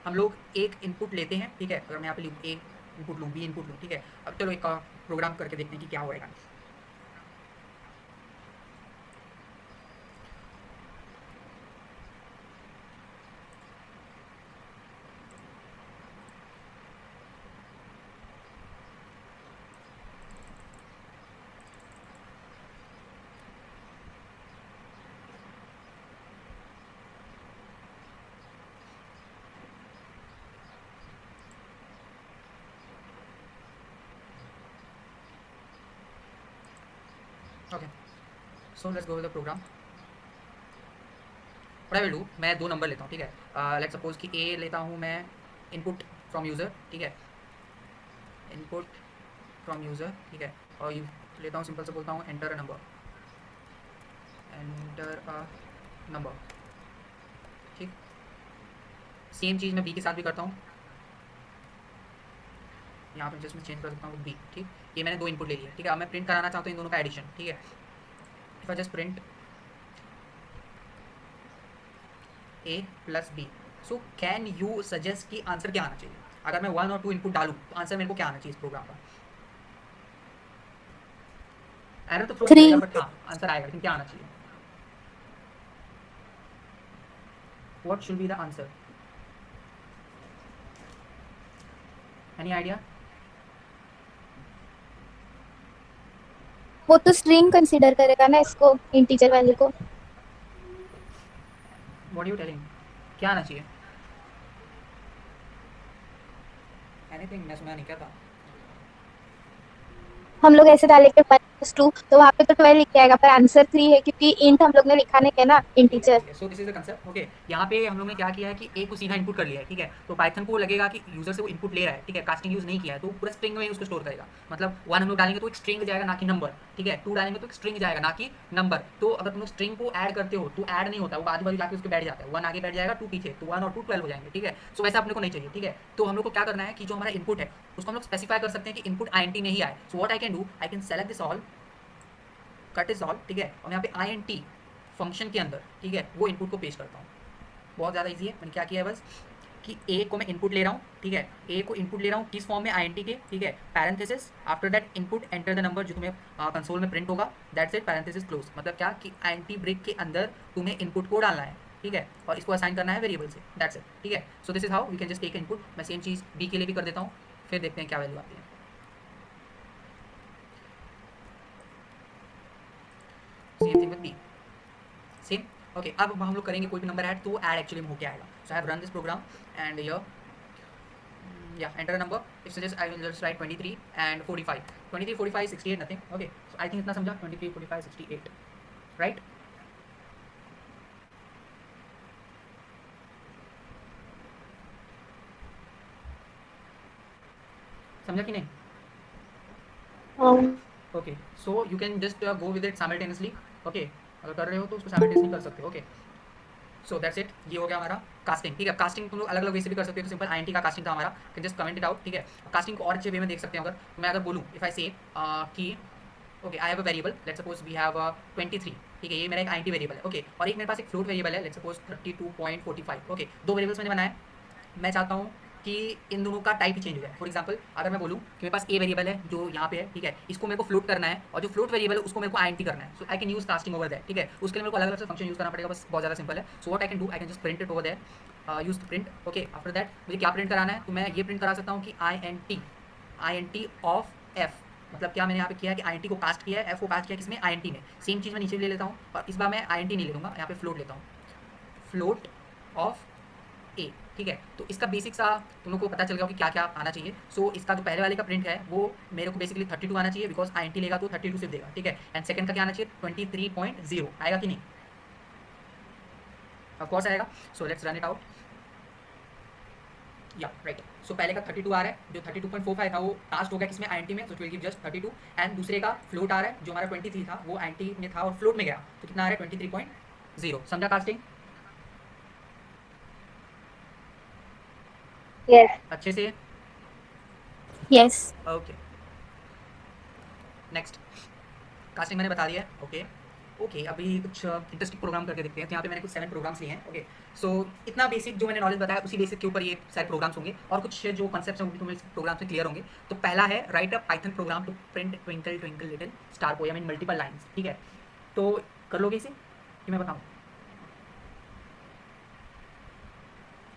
हम लोग एक इनपुट लेते हैं, ठीक है, अगर मैं यहाँ पे ए इनपुट लूँ, बी इनपुट लूँ, ठीक है। अब चलो एक प्रोग्राम करके देखते हैं कि क्या होएगा। Okay, so let's go with the program. What I will do, मैं दो नंबर लेता हूँ, ठीक है। लेट्स सपोज कि ए लेता हूँ मैं इनपुट फ्रॉम यूज़र, ठीक है, इनपुट फ्रॉम यूज़र, ठीक है, और यू लेता हूँ सिंपल से बोलता हूँ enter a number, enter a number, ठीक। सेम चीज़ मैं बी के साथ भी करता हूँ, यहाँ पे जस्ट मैं चेंज कर सकता हूँ बी, ठीक। ये मैंने दो इनपुट ले लिया, ठीक है। अब मैं प्रिंट कराना चाहता हूँ इन दोनों का एडिशन, ठीक है। If I just print A plus B, so can you suggest कि आंसर क्या आना चाहिए? अगर मैं 1 और 2 इनपुट डालूँ तो आंसर मेरे को क्या आना चाहिए इस प्रोग्राम का? एरर तो थ्रो नहीं
3.
करेगा, बट हाँ आंसर आएगा, लेकिन क्या आना चाहिए? What should be the answer? Any idea?
वो तो स्ट्रिंग कंसीडर करेगा ना इसको, इंटीजर वैल्यू को।
व्हाट यू टेलिंग, क्या आना चाहिए? एनीथिंग, मैं सुना नहीं, क्या था?
हम लोग ऐसे डालेंगे 1+2 तो वहाँ पे तो 12 लिख के आएगा, पर आंसर 3 है क्योंकि इंट हम लोग ने लिखा नहीं है ना,
ठीक है
इंटीजर।
ठीक है, so this is the concept, okay. यहाँ पे हम लोग ने क्या किया है कि ए को सीधा इनपुट कर लिया है, ठीक है। तो पाइथन को लगेगा कि यूजर से वो इनपुट ले रहा है, ठीक है, कास्टिंग यूज नहीं किया है, तो पूरा स्ट्रिंग में ही उसको स्टोर करेगा। मतलब 1 हम लोग डालेंगे तो एक स्ट्रिंग जाएगा ना कि नंबर, ठीक है। 2 डालेंगे तो एक स्ट्रिंग जाएगा ना कि नंबर। तो अगर तुम लोग स्ट्रिंग को ऐड करते हो तो ऐड नहीं होता, वो आजू बाजू जाके उसके बैठ जाता है, 1 आगे बैठ जाएगा 2 पीछे, तो 1 और 2 12 हो जाएंगे, ठीक है। सो वैसा अपने को नहीं चाहिए, ठीक है। तो हम लोग को क्या करना है कि जो हमारा इनपुट है उसको हम लोग स्पेसिफाई कर सकते हैं कि इनपुट INT में ही आए। So what I can do, I can select this all, cut is all, ठीक है, और यहाँ पे INT फंक्शन के अंदर, ठीक है, वो इनपुट को पेश करता हूँ। बहुत ज़्यादा ईजी है। मैंने क्या किया है बस कि ए को मैं इनपुट ले रहा हूँ, ठीक है, ए को इनपुट ले रहा हूँ किस फॉर्म में, INT के, ठीक है, parenthesis, after that input enter the number जो तुम्हें कंसोल में प्रिंट होगा, दैट्स इट, पैरेंथेसिस क्लोज। मतलब क्या कि INT ब्रेक के अंदर तुम्हें इनपुट को डालना है, ठीक है, और इसको असाइन करना है वेरिएबल से, दैट्स इट, ठीक है। So this is how we can just take input. मैं सेम चीज़ बी के लिए भी कर देता हूँ, फिर देखते हैं क्या वैल्यू आती है। Same thing with B, same. Okay अब हम लोग करेंगे कोई भी नंबर ऐड, तो वो ऐड एक्चुअली में होके आएगा. So I have run this program and your enter a number. If suggest I will just write 23 and 45. 23, 45, 68 nothing. Okay, so I think इतना समझा. 23, 45, 68 right. समझा कि नहीं? Okay so you can just go with it simultaneously. Okay अगर कर रहे हो तो उसको साइमल्टेनियसली कर सकते हो. Okay so that's it. ये हो गया हमारा कास्टिंग. ठीक है, कास्टिंग तुम लोग अलग अलग वे से भी कर सकते हो. तो सिंपल आईएनटी का कास्टिंग था हमारा, can just comment it out. ठीक है, कास्टिंग को और अच्छे वे में देख सकते हैं. अगर मैं अगर बोलूँ इफ आई से कि okay I have a variable, let's suppose we have 23. ठीक है, ये मेरा एक आईएनटी वेरिएबल है. ओके और एक मेरे पास एक फ्लोट वेरिएबल है, लेट्स सपोज 32.45. ओके दो वेरिएबल्स मैंने बनाए. मैं चाहता हूँ कि इन दोनों का टाइप ही चेंज हो जाए. फॉर एग्जांपल अगर मैं बोलूँ कि मेरे पास ए वेरिएबल है जो यहाँ पे है. ठीक है, इसको मेरे को फ्लोट करना है और जो फ्लोट वेरिएबल है उसको मेरे को आईएनटी करना है. So I can use casting over that. ठीक है, उसके लिए मेरे को अलग अलग से फंक्शन यूज करना पड़ेगा. बस बहुत ज़्यादा सिंपल है. So what I can do, I can just print it over that. Use print. Okay after that मुझे क्या प्रिंट कराना है, तो मैं ये प्रिंट करा सकता हूँ कि I N T of F. मतलब क्या मैंने यहाँ पे किया है कि आईएनटी को कास्ट किया है, एफ को कास्ट किया है किसमें, आईएनटी में. सेम चीज़ मैं नीचे भी ले लेता हूँ और इस बार मैं आईएनटी नहीं ले लूँगा, यहाँ पे फ्लोट लेता हूँ. फ्लोट ऑफ ए. ठीक है, तो इसका बेसिक सा तुम लोग को पता चल गया कि क्या क्या आना चाहिए. सो इसका जो पहले वाले का प्रिंट है वो मेरे को बेसिकली 32 आना चाहिए, बिकॉज आईएनटी लेगा तो 32 सिर्फ देगा. ठीक है, एंड सेकंड का क्या आना चाहिए, 23.0 आएगा कि नहीं? ऑफ कोर्स आएगा. So let's run it out. या राइट. सो पहले का 32 आ रहा है, जो 32.45 था वो कास्ट हो गया किसमें, आईएनटी में. सो it will give just 32. And दूसरे का फ्लोट आ रहा है जो हमारा 23 था वो आईएनटी में था और फ्लोट में गया, तो कितना आ रहा है, 23.0. समझा कास्टिंग
यस
अच्छे से?
यस.
Okay next. कास्टिंग मैंने बता दिया है. ओके ओके अभी कुछ इंटरेस्टिंग प्रोग्राम करके देखते हैं. तो यहाँ पे मैंने कुछ 7 प्रोग्राम्स लिए हैं. ओके सो इतना बेसिक जो मैंने नॉलेज बताया उसी बेसिक के ऊपर ये सारे प्रोग्राम्स होंगे और कुछ जो कॉन्सेप्ट्स हैं वो भी तुम्हें प्रोग्राम्स में क्लियर होंगे. तो पहला है write a Python program to print twinkle twinkle little star poem in multiple lines. ठीक है, तो कर लोगे इसे कि मैं बताऊँ?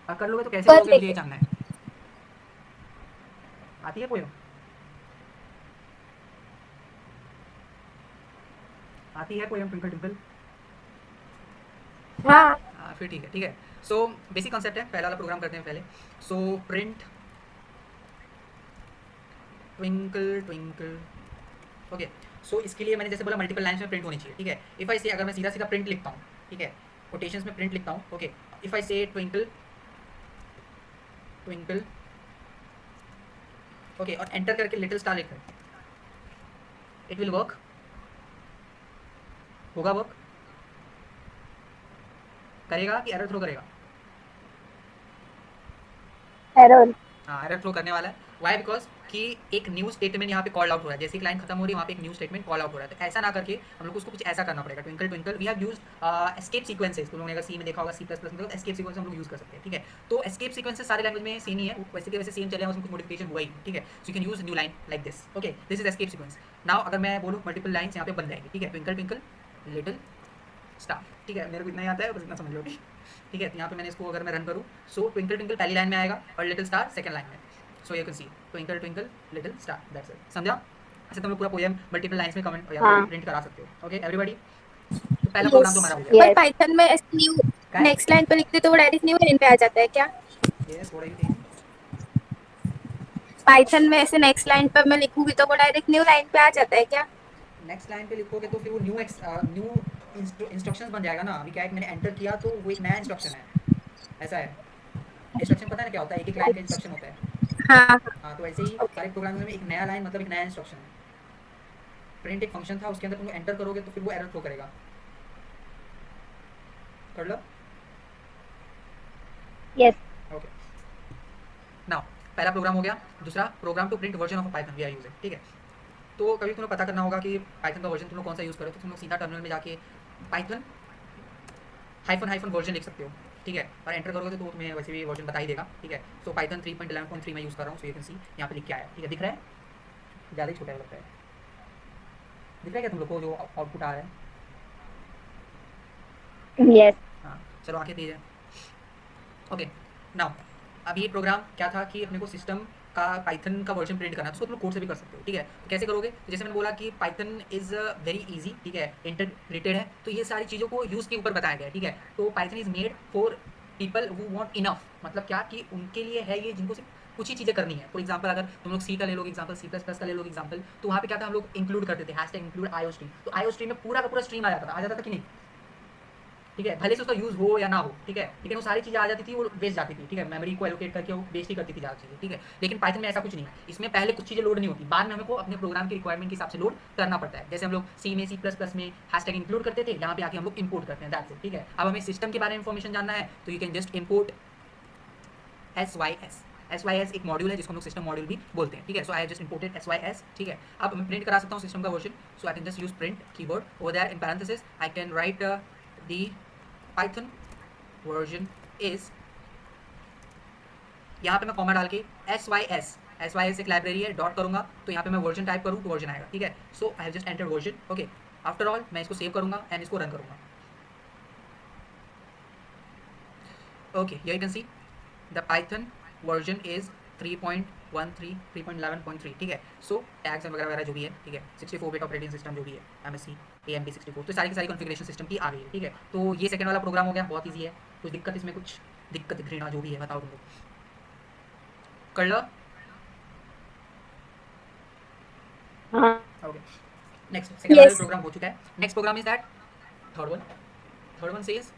कर लोगे तो कैसे
कर
करोगे, मुझे ये
लेंगे.
जानना है. आती है पोएम? आती है पोएम ट्विंकल ट्विंकल?
हाँ.
फिर ठीक है. ठीक है, सो बेसिक कॉन्सेप्ट है. पहला वाला प्रोग्राम करते हैं पहले. So print twinkle twinkle. Okay so इसके लिए मैंने जैसे बोला मल्टीपल लाइन्स में प्रिंट होनी चाहिए. ठीक है, इफ आई से अगर मैं सीधा सीधा प्रिंट लिखता हूँ, ठीक है, कोटेशंस में प्रिंट लिखता हूँ. ओके इफ आई से ट्विंकल ट्विंकल. ओके और एंटर करके लिटिल स्टार लिख रहे, इट विल वर्क. होगा वर्क? करेगा कि एरर थ्रो करेगा?
एरर.
हाँ एरर थ्रो करने वाला है. वाई? बिकॉज कि एक न्यू स्टेटमेंट यहाँ पे कॉल आउट हो रहा है. जैसे एक लाइन खत्म हो रही है वहाँ पे एक न्यू स्टेटमेंट कॉल आउट हो रहा है. तो ऐसा ना करके हम लोग को उसको कुछ ऐसा करना पड़ेगा. Twinkle twinkle we have use escape sequences. तुम लोगों ने अगर सी में देखा होगा, सी प्लस प्लस में एस्केप सीक्वेंस हम लोग यूज कर सकते हैं. ठीक है, तो एस्केप सीक्वेंसेस सारे लैंग्वेज में सेम ही है, वैसे के वैसे सेम चले हैं, उसमें कुछ मॉडिफिकेशन हुआ ही. ठीक है, सो you can use new line like this. Okay this is escape sequence. Now अगर मैं बोलूँ मल्टीपल लाइन्स यहाँ पे बन जाएगी. ठीक है, ट्विंकल ट्विंकल लिटिल स्टार. ठीक है, मेरे को इतना ही आता है, बस इतना समझ लो. ठीक है, तो यहाँ पे मैंने इसको अगर मैं रन करूँ, सो ट्विंकल ट्विंकल पहली लाइन में आएगा और लिटिल स्टार सेकंड लाइन में. सो you can C twinkle twinkle little star. That's it. समझा? ऐसे तुम लोग पूरा पोएम मल्टीपल लाइन्स में कमेंट या
हाँ.
प्रिंट करा सकते हो. Okay everybody. तो पहला प्रोग्राम तो
यस.
हमारा हो गया.
पर
Yes.
पाइथन में ऐसे न्यू
क्या है?
नेक्स्ट लाइन पे लिखते तो वो डायरेक्ट न्यू लाइन पे आ जाता है क्या?
ये थोड़ा ही तेज.
पाइथन में ऐसे नेक्स्ट लाइन पर मैं लिखूंगी तो वो डायरेक्ट न्यू लाइन पे आ जाता है क्या?
नेक्स्ट लाइन पे लिखोगे तो फिर वो न्यू इंस्ट्रक्शंस बन जाएगा ना. अभी क्या है कि मैंने एंटर किया तो वो एक नया इंस्ट्रक्शन है. ऐसा है. इंस्ट्रक्शन पता है ना क्या होता है? एक एक लाइन का इंस्ट्रक्शन होता है.
हाँ.
हाँ तो ऐसे ही
ओके.
सारे प्रोग्रामिंग में एक नया लाइन मतलब एक नया इंस्ट्रक्शन है. प्रिंट एक फंक्शन था, उसके अंदर तुम एंटर करोगे तो फिर वो एरर थ्रो करेगा. कर लो.
यस.
ओके नाउ पहला प्रोग्राम हो गया. दूसरा program to print version of Python we are using. ठीक है, तो कभी तुम्हें पता करना होगा कि पाइथन का वर्जन तुम लोग कौन सा यूज़ करो. तो तुम लोग सीधा टर्मिनल में जाके पाइथन हाइफन हाइफन वर्जन लिख सकते हो. ठीक है, और एंटर करोगे तो तुम्हें वैसे भी वर्जन बता ही देगा. ठीक है, सो पाइथन 3.11.3 में यूज़ कर रहा हूँ. सो यू कैन सी यहाँ पे लिख के आया. ठीक है, दिख रहा है? ज़्यादा ही छोटा लगता है. दिख रहा है क्या तुम लोग को जो आउटपुट आ रहा है?
यस.
हाँ चलो आंखें तेज है. ओके नाउ अब ये प्रोग्राम क्या था कि अपने को सिस्टम का पाइथन का वर्जन प्रिंट करना है तो उसको तुम कोड से भी कर सकते हो, ठीक है। तो कैसे करोगे, तो जैसे मैंने बोला कि पाइथन इज़ वेरी इजी, ठीक है, इंटरग्रेटेड है, तो ये सारी चीज़ों को यूज़ के ऊपर बताया गया है, ठीक है। तो Python is made for people who want enough, मतलब क्या कि उनके लिए है ये जिनको सिर्फ कुछ ही चीज़ें करनी है। फॉर एग्जाम्पल अगर तुम लोग सी का ले लोगे एग्जाम्पल, सी प्लस प्लस का ले लोगे एग्जाम्पल, तो वहाँ पे क्या था, हम लोग इंक्लूड करते थे हैशटैग इंक्लूड आईओ स्ट्रीम, तो आईओ स्ट्रीम में पूरा का पूरा स्ट्रीम आ जाता था कि नहीं, ठीक है, भले से उसका यूज़ हो या ना हो, ठीक है, लेकिन वो सारी चीज़ें आ जाती थी, वो वेस्ट जाती थी, ठीक है, मेमोरी को एलोकेट करके वो वेस्ट ही करती थी ज़्यादा चीज़ें, ठीक है। लेकिन पाइथन में ऐसा कुछ नहीं है, इसमें पहले कुछ चीज़ें लोड नहीं होती, बाद में हमको अपने प्रोग्राम की रिक्वायरमेंट के हिसाब से लोड करना पड़ता है। जैसे हम लोग सी में सी प्लस प्लस में हैशटैग इंक्लूड करते थे, यहाँ पे आके हम लोग इंपोर्ट करते हैं, दैट्स इट, ठीक है। अब हमें सिस्टम के बारे में इन्फॉर्मेशन जानना है तो you can just import SYS एक मॉड्यूल है जिसको हम लोग सिस्टम मॉड्यूल भी बोलते हैं, ठीक है। So I have just imported SYS, ठीक है। अब मैं प्रिंट करा सकता हूँ सिस्टम का version, so I can just use print keyword over there in parenthesis, I can write the Python version is, यहाँ पे मैं कॉमा डाल के SYS एक लाइब्रेरी है, डॉट करूंगा तो यहाँ पे मैं वर्जन टाइप करूँ तो वर्जन आएगा, ठीक है। So I have just enter version, okay. After all मैं इसको सेव करूंगा एंड इसको रन करूंगा, okay. Here you can see the Python version is 3.13 3.11.3, ठीक है। सो टैग्स वगैरह वगैरह जो भी है, ठीक है, 64 बिट ऑपरेटिंग सिस्टम जो भी है, MSC AMD 64, तो सारी की सारी कॉन्फ़िगरेशन सिस्टम की आ गई है, ठीक है। तो ये सेकंड वाला प्रोग्राम हो गया, बहुत ईजी है। कुछ दिक्कत इसमें, कुछ दिक्कत घृणा जो भी है बताओ तुमको, कर लो,
हाँ
ओके। नेक्स्ट सेकंड वाला
Yes.
प्रोग्राम हो चुका है, next program is that third one says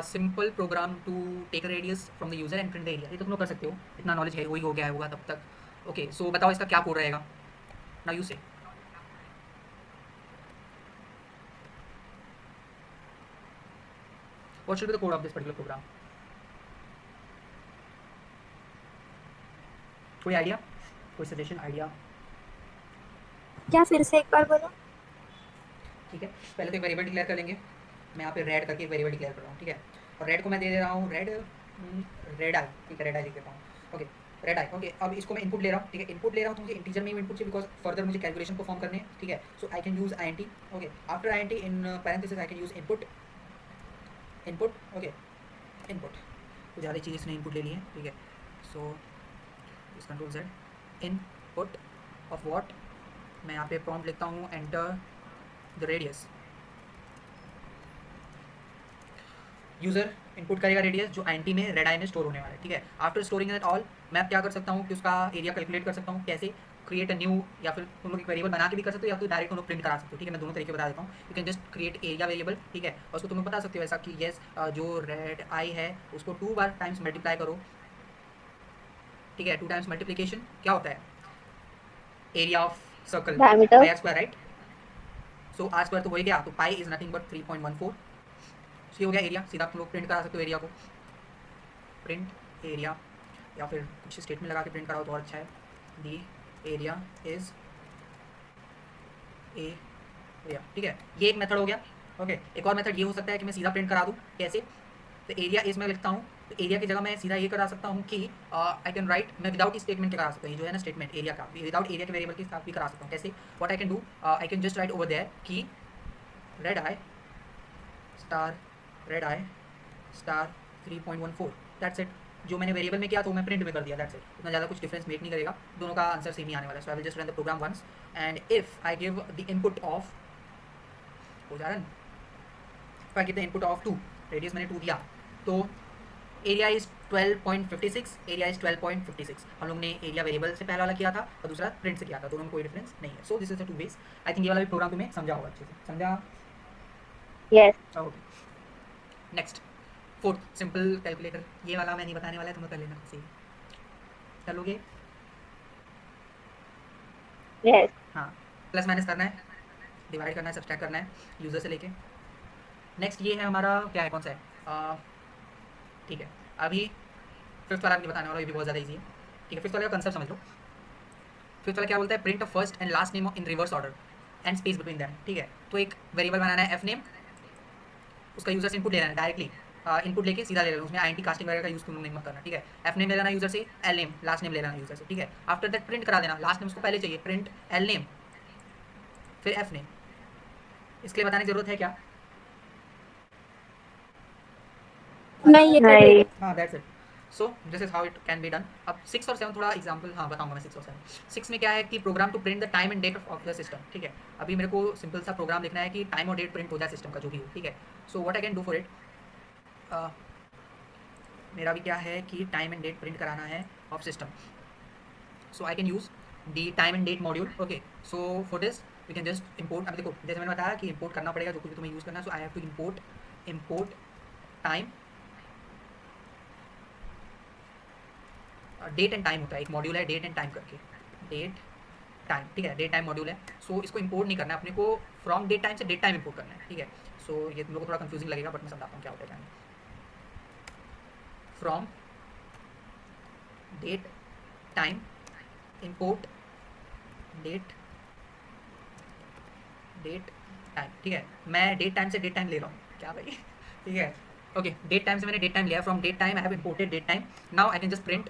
simple program to take a radius from the user and print the area, ये तो तुम लोग कर सकते हो, इतना नॉलेज है, वही हो गया होगा तब तक, ओके। सो बताओ इसका क्या कोड रहेगा, नाउ यू से। What should be the code of this particular program? कोई आइडिया, कोई सजेशन, आइडिया?
क्या फिर से एक बार बोलो?
ठीक है, पहले तो एक वेरिएबल डिक्लेयर कर लेंगे, मैं यहाँ पे रेड करके एक वेरिएबल डिक्लेयर कर रहा हूँ, ठीक है। और रेड को मैं दे रहा हूँ रेड आई, ठीक है, रेड आई लिख देता हूँ, ओके, रेड आई, ओके। अब इसको मैं इनपुट ले रहा हूँ, ठीक है, इनपुट ले रहा हूँ तो मुझे इंटीजर में इनपुट चाहिए बिकॉज फर्दर मुझे कैलकुलेशन परफॉर्म करने हैं, ठीक है। So I can use INT, okay. After INT in parenthesis I can use input, okay, input, तो ज़्यादा चीज़ इसने इनपुट ले ली है, ठीक है। सो इस control Z input of what, मैं यहाँ पे प्रॉम्प्ट लिखता हूँ enter the radius, user input करेगा रेडियस जो INT में रेड आई में स्टोर होने वाला है, ठीक है। आफ्टर स्टोरिंग दैट ऑल, मैं क्या कर सकता हूँ कि उसका एरिया कैलकुलेट कर सकता हूँ, कैसे, क्रिएट अ न्यू, या फिर तुम लोग एक वेरिएबल बना के भी कर सकते हो, या तो डायरेक्ट तुम लोग प्रिंट करा सकते हो, ठीक है। मैं दोनों तरीके बता देता हूँ, you can just create area variable, ठीक है, और उसको तुम लोग बता सकते हो ऐसा कि येस जो रेड आई है उसको 2 बार टाइम्स मल्टीप्लाई करो, ठीक है। 2 टाइम्स मल्टीप्लीकेशन क्या होता है, area of circle
Diameter.
Pi square, right. So R square तो हो ही गया, तो पाई इज नथिंग बट 3.14, ये हो गया एरिया। सीधा तुम लोग प्रिंट करा सकते हो एरिया को, प्रिंट एरिया, या फिर कुछ स्टेटमेंट लगा के प्रिंट कराओ तो और अच्छा है, दी एरिया इज एरिया, ठीक है। ये एक मेथड हो गया, ओके। एक और मेथड ये हो सकता है कि मैं सीधा प्रिंट करा दूँ, कैसे, तो एरिया इज मैं लिखता हूँ, तो एरिया की जगह मैं सीधा ये करा सकता हूँ कि आई कैन राइट, मैं विदाउट स्टेटमेंट के करा सकता हूँ, ये जो है ना स्टेटमेंट एरिया का, विदाउट एरिया के वेरिएबल के साथ भी करा सकता हूँ, कैसे, what I can do, I can just write over there कि red I star 3.14, that's it. जो मैंने वेरिएबल में किया तो मैं प्रिंट में कर दिया, दैट्स इट। उतना ज़्यादा कुछ डिफरेंस मेक नहीं करेगा, दोनों का आंसर सेम ही आने वाला है। So I will just run the program once and if I give the input of, हो जा रहा है, if I give the input of 2, radius मैंने 2 दिया, तो एरिया इज 12.56, एरिया इज 12.56। हम लोग ने एरिया वेरिएबल से पहला वाला किया था और दूसरा प्रिंट से किया था, दोनों में कोई डिफरेंस नहीं है। So this is the 2 ways. I think ये वाला भी प्रोग्राम तुम्हें समझा होगा, अच्छे से समझा,
Yes.
Okay. Next fourth simple calculator, ये वाला मैं नहीं बताने वाला है, तुम लोग कर लेना, सही कर लोगे,
Yes.
हाँ। प्लस माइनस करना है, डिवाइड करना है, सब्सट्रैक्ट करना है यूज़र से लेके। नेक्स्ट ये है हमारा, क्या है, कौन सा है, ठीक है। अभी फिफ्थ वाला नहीं बताने वाला, ये भी बहुत ज़्यादा ईजी है, ठीक है। फिफ्थ वाले का कंसेप्ट समझ लो। फिफ्थ वाला क्या बोलता है, print first and last name in reverse order and space between them, ठीक है। तो एक वेरिएबल बनाना है एफ नेम, उसका यूजर से इनपुट ले लेना है डायरेक्टली, इनपुट लेके सीधा ले लेना, उसमें INT कास्टिंग वगैरह का यूज़ तुम लोग नहीं मत करना, ठीक है। एफ नेम ले लेना यूजर से, एल नेम लास्ट नेम ले लेना यूजर से, ठीक है। आफ्टर दैट प्रिंट करा देना, लास्ट नेम उसको पहले चाहिए, प्रिंट एल नेम फिर एफ नेम, इसके लिए बताने की जरूरत है क्या,
नहीं, ये कर
नहीं.
देगा।
हाँ that's it. So this is how it can be done. अब 6 और 7 थोड़ा एग्जाम्पल हाँ बताऊंगा मैं 6 और 7. 6 में क्या है कि program to print the time and date of the system. ठीक है, अभी मेरे को सिंपल सा प्रोग्राम लिखना है कि टाइम और डेट प्रिंट हो जाए सिस्टम का जो भी हो. ठीक है, so what I can do for it, मेरा भी क्या है कि टाइम एंड डेट प्रिंट कराना है of system. So I can use the time and date module. Okay, so for this we can just import. अभी देखो जैसे मैंने बताया कि इम्पोर्ट करना पड़ेगा जो कुछ भी तुम्हें यूज़ करना है. So I have to import time, date and time होता है एक मॉड्यूल है डेट एंड टाइम करके, डेट टाइम. ठीक है, डेट टाइम मॉड्यूल है. सो इसको इंपोर्ट नहीं करना है अपने को, फ्रॉम डेट टाइम से डेट टाइम इंपोर्ट करना है. ठीक है, सो ये तुम लोग को थोड़ा कंफ्यूजिंग लगेगा बट मैं समझाता हूँ क्या होता है. From date time import date time. ठीक है, मैं डेट टाइम से डेट टाइम ले रहा हूँ क्या भाई. ठीक है, ओके, डेट टाइम से मैंने डेट टाइम लिया. From date time I have imported date time. Now I can just print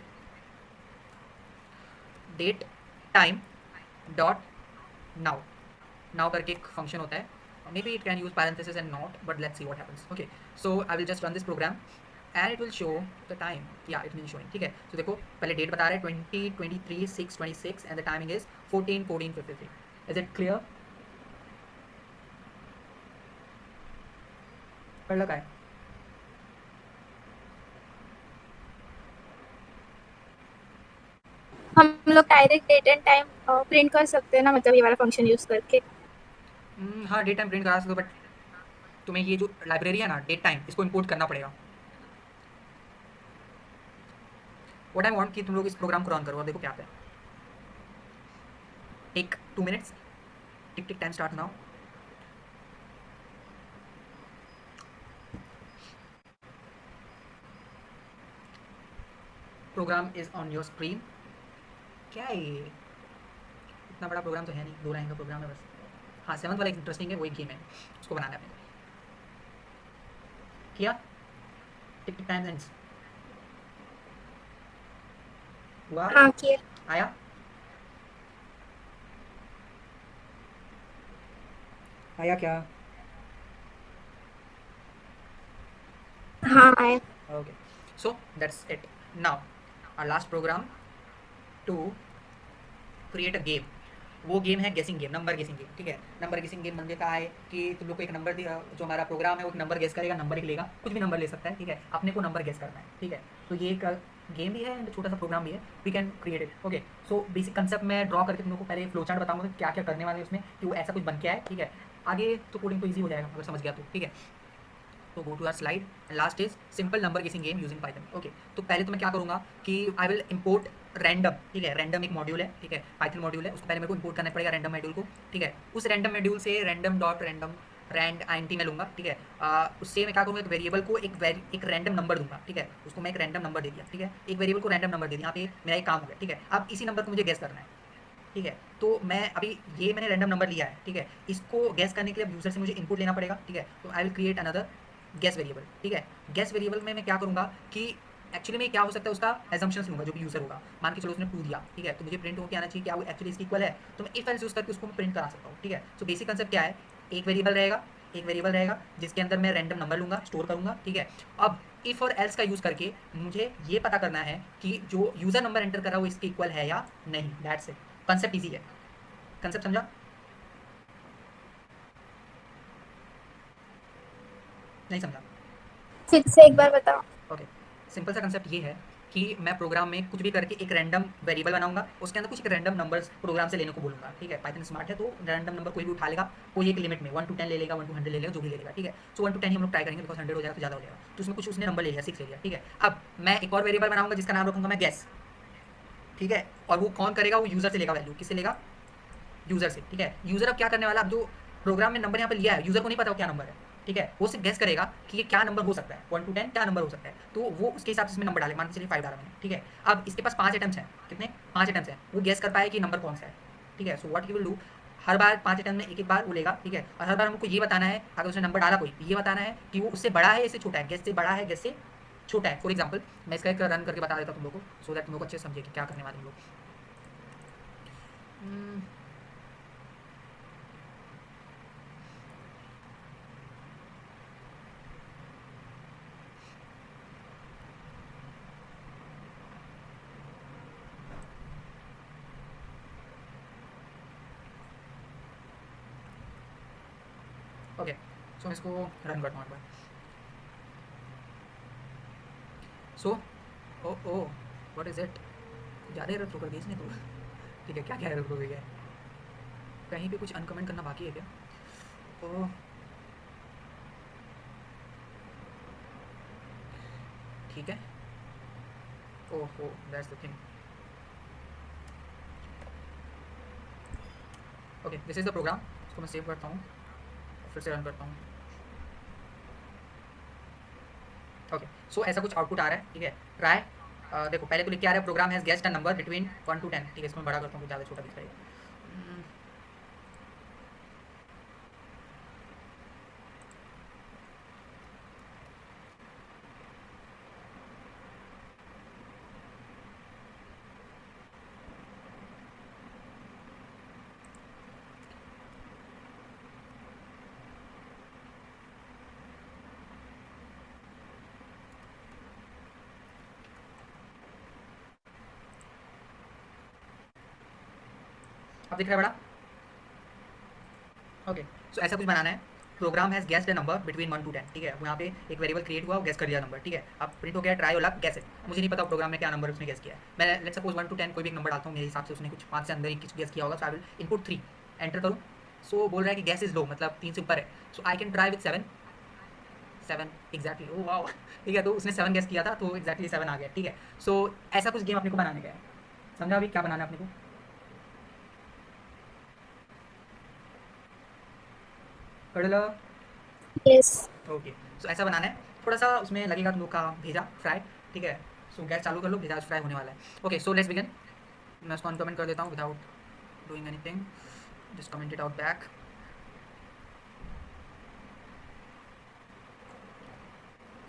date time dot now. Now करके एक फंक्शन होता है, may be it can use parenthesis and not, but let's see what happens. Okay, so I will just run this program and it will show the time. या it will showing. ठीक है, तो देखो पहले date बता रहा है 20 23 6 26 and the timing is 14 14 53. Is it clear? कर लगा है.
हम लोग direct date and time print कर सकते हैं ना, मतलब ये वाला फंक्शन यूज करके.
हाँ, डेट टाइम प्रिंट करा सकते हो बट तुम्हें ये जो लाइब्रेरी है ना डेट टाइम, इसको इंपोर्ट करना पड़ेगा. व्हाट आई वांट कि तुम लोग इस प्रोग्राम को रन करो और देखो क्या आता है. Take 2 minutes. Tick tick time start now. Program is on your screen. क्या है ये, इतना बड़ा प्रोग्राम तो है नहीं, 2 लाइन का प्रोग्राम है बस. हाँ, 7th वाला इंटरेस्टिंग है, वही गेम है, उसको बनाना है अपने को. किया. टिक टिक टाइम एंड्स. हुआ.
हाँ किया.
आया. आया क्या?
हाँ आया.
Okay, so that's it. Now our last program to create a game. वो गेम है गेसिंग गेम, नंबर गेसिंग गेम. ठीक है, नंबर गेसिंग गेम बनने का है कि तुम लोग को एक नंबर दिया, जो हमारा प्रोग्राम है वो एक नंबर गेस करेगा, नंबर एक लेगा, कुछ भी नंबर ले सकता है. ठीक है, अपने को नंबर गेस करना है. ठीक है, तो ये एक गेम भी है एंड छोटा सा प्रोग्राम भी है. We can create it. Okay, so basic concept मैं ड्रॉ करके तुम लोग को पहले फ्लो चार्ट बताऊंगा कि क्या क्या करने वाले हैं उसमें, कि वो ऐसा कुछ बन के आए. ठीक है, आगे तो कोडिंग तो ईजी हो जाएगा अगर समझ गया तो. ठीक है, तो go to our slide and last is simple number guessing game using Python. Okay, तो पहले तो मैं क्या करूँगा कि आई विल इंपोर्ट रैंडम. ठीक है, रैंडम एक मॉड्यूल है. ठीक है, पाइथन मॉड्यूल है, उसको पहले मेरे को इंपोर्ट करना पड़ेगा रैंडम मॉड्यूल को. ठीक है, उस रैंडम मॉड्यूल से random dot random rand INT में लूँगा. ठीक है, उससे मैं क्या करूँगा, एक वेरिएबल को एक रैंडम नंबर दूंगा. ठीक है, उसको मैं एक रैंडम नंबर दे दिया. ठीक है, एक वेरिएबल को रैंडम नंबर दे दिया. यहाँ पे मेरा एक काम हो गया. ठीक है, अब इसी नंबर को मुझे गेस करना है. ठीक है, तो मैं अभी ये मैंने रैंडम नंबर लिया है. ठीक है, इसको गैस करने के लिए यूजर से मुझे इनपुट लेना पड़ेगा. ठीक है, तो I will create another gas variable. ठीक है, गैस वेरिएबल में मैं क्या करूँगा कि एक्चुअली में क्या हो सकता है उसका एजम्पशंस लूँगा जो भी यूज़र होगा. मान के चलो उसने 2 दिया. ठीक है, तो मुझे प्रिंट होकर आना चाहिए क्या वो एक्चुअली इसकी इक्वल है, तो मैं इफ एल्स यूज़ करके उसको प्रिंट करा सकता हूँ. ठीक है, सो बेसिक कंसेप्ट क्या है, एक वेरिएबल रहेगा जिसके अंदर मैं रैंडम नंबर लूँगा, स्टोर करूँगा. ठीक है, अब इफ और एल्स का यूज़ करके मुझे ये पता करना है कि जो यूज़र नंबर एंटर कर रहा है वो इसके इक्वल है या नहीं. That's it. कंसेप्ट ईजी है. कंसेप्ट समझा? नहीं समझा?
फिर से एक बार बताओ.
ओके, सिंपल सा कंसेप्ट ये है कि मैं प्रोग्राम में कुछ भी करके एक रैंडम वेरिएबल बनाऊंगा, उसके अंदर कुछ एक रैंडम नंबर्स प्रोग्राम से लेने को बोलूँगा. ठीक है, पाइथन स्मार्ट है तो रैंडम नंबर कोई भी उठा लेगा, कोई एक लिमिट में 1 to 10 ले लेगा, 1 to 100 ले लेगा, जो भी ले लेगा. ठीक है, सो 1 to 10 ही हम लोग ट्राई करेंगे बिकॉज 100 हो जाएगा तो ज़्यादा हो जाएगा. तो उसमें कुछ उसने नंबर ले लिया, 6 ले लिया. ठीक है, अब मैं एक और वेरिएबल बनाऊंगा जिसका नाम रखूंगा मैं गैस. ठीक है, और वो कौन करेगा, वो यूज़र से लेगा वैल्यू. किससे लेगा? यूज़र से. ठीक है, यूज़र अब क्या करने वाला, अब जो प्रोग्राम में नंबर यहाँ पे लिया है यूज़र को नहीं पता वो क्या नंबर है. ठीक है, वो सिर्फ गेस करेगा कि ये क्या नंबर हो सकता है, 1 to 10 क्या नंबर हो सकता है, तो वो उसके हिसाब से इसमें नंबर डाले. मान के चलिए 5 डाला मैंने. ठीक है, अब इसके पास 5 अटेम्प्ट्स हैं. कितने? 5 अटेम्प्ट्स हैं. वो गेस कर पाए कि नंबर कौन सा है. ठीक है, so what he will do, her bar 5 attempt में एक एक बार वो लेगा. ठीक है, और हर बार हमको ये बताना है अगर उसने नंबर डाला कोई, ये बताना है कि वो उससे बड़ा है इससे छोटा है, गेस से बड़ा है गेस से छोटा है. फॉर एग्जाम्पल मैं इसका एक रन करके बता देता हूँ तुम लोग को, सो दैट तुम लोग अच्छे से समझे कि क्या करने वाले हम लोग. ओके, सो मैं इसको रन करता हूँ एक बार। सो ओ ओ व्हाट इज़ इट, ज़्यादा एरर थ्रो कर दी इसने तो। ठीक है, क्या क्या एरर थ्रो हो गया है, कहीं पे कुछ अनकमेंट करना बाकी है क्या? ओ ठीक है, ओहो that's the thing. Okay, this is the program, इसको मैं सेव करता हूँ और फिर से रन करता हूँ। ओके, सो ऐसा कुछ आउटपुट आ रहा है, ठीक है। ट्राई, देखो पहले तो लिख के आ रहा है program has guessed a number between 1 to 10, ठीक है, इसको मैं बड़ा करता हूँ, ज़्यादा छोटा दिख रहा है। अब दिख रहा है बड़ा? ओके, सो ऐसा कुछ बनाना है, program has guessed a number between 1 to 10, ठीक है। वो यहाँ पे एक वेरिएबल क्रिएट हुआ, गेस कर दिया नंबर, ठीक है। अब प्रिंट हो गया try your luck guess it. मुझे नहीं पता प्रोग्राम में क्या नंबर उसने गेस किया है। मैं लेट्स सपोज 1 to 10 कोई भी एक नंबर डालता हूँ, मेरे हिसाब से उसने कुछ 5 से अंदर ही कुछ गेस किया होगा, सो आई विल इनपुट 3 एंटर करूँ। सो बोल रहा है कि गैस इज लो, मतलब 3 से ऊपर है, so I can try with 7 exactly, oh wow. ठीक है, तो उसने 7 गेस किया था तो एग्जैक्टली 7 आ गया, ठीक है। सो ऐसा कुछ गेम अपने को बनाने का है, समझा अभी क्या बनाना है अपने को? कडला,
यस।
ओके, सो ऐसा बनाना है, थोड़ा सा उसमें लगेगा तुम लोग का भेजा फ्राई, ठीक है। सो गैस चालू कर लो, भेजा फ्राई होने वाला है। Okay, so let's begin. मैं उसको अनकमेंट कर देता हूँ without doing anything, just comment it out back.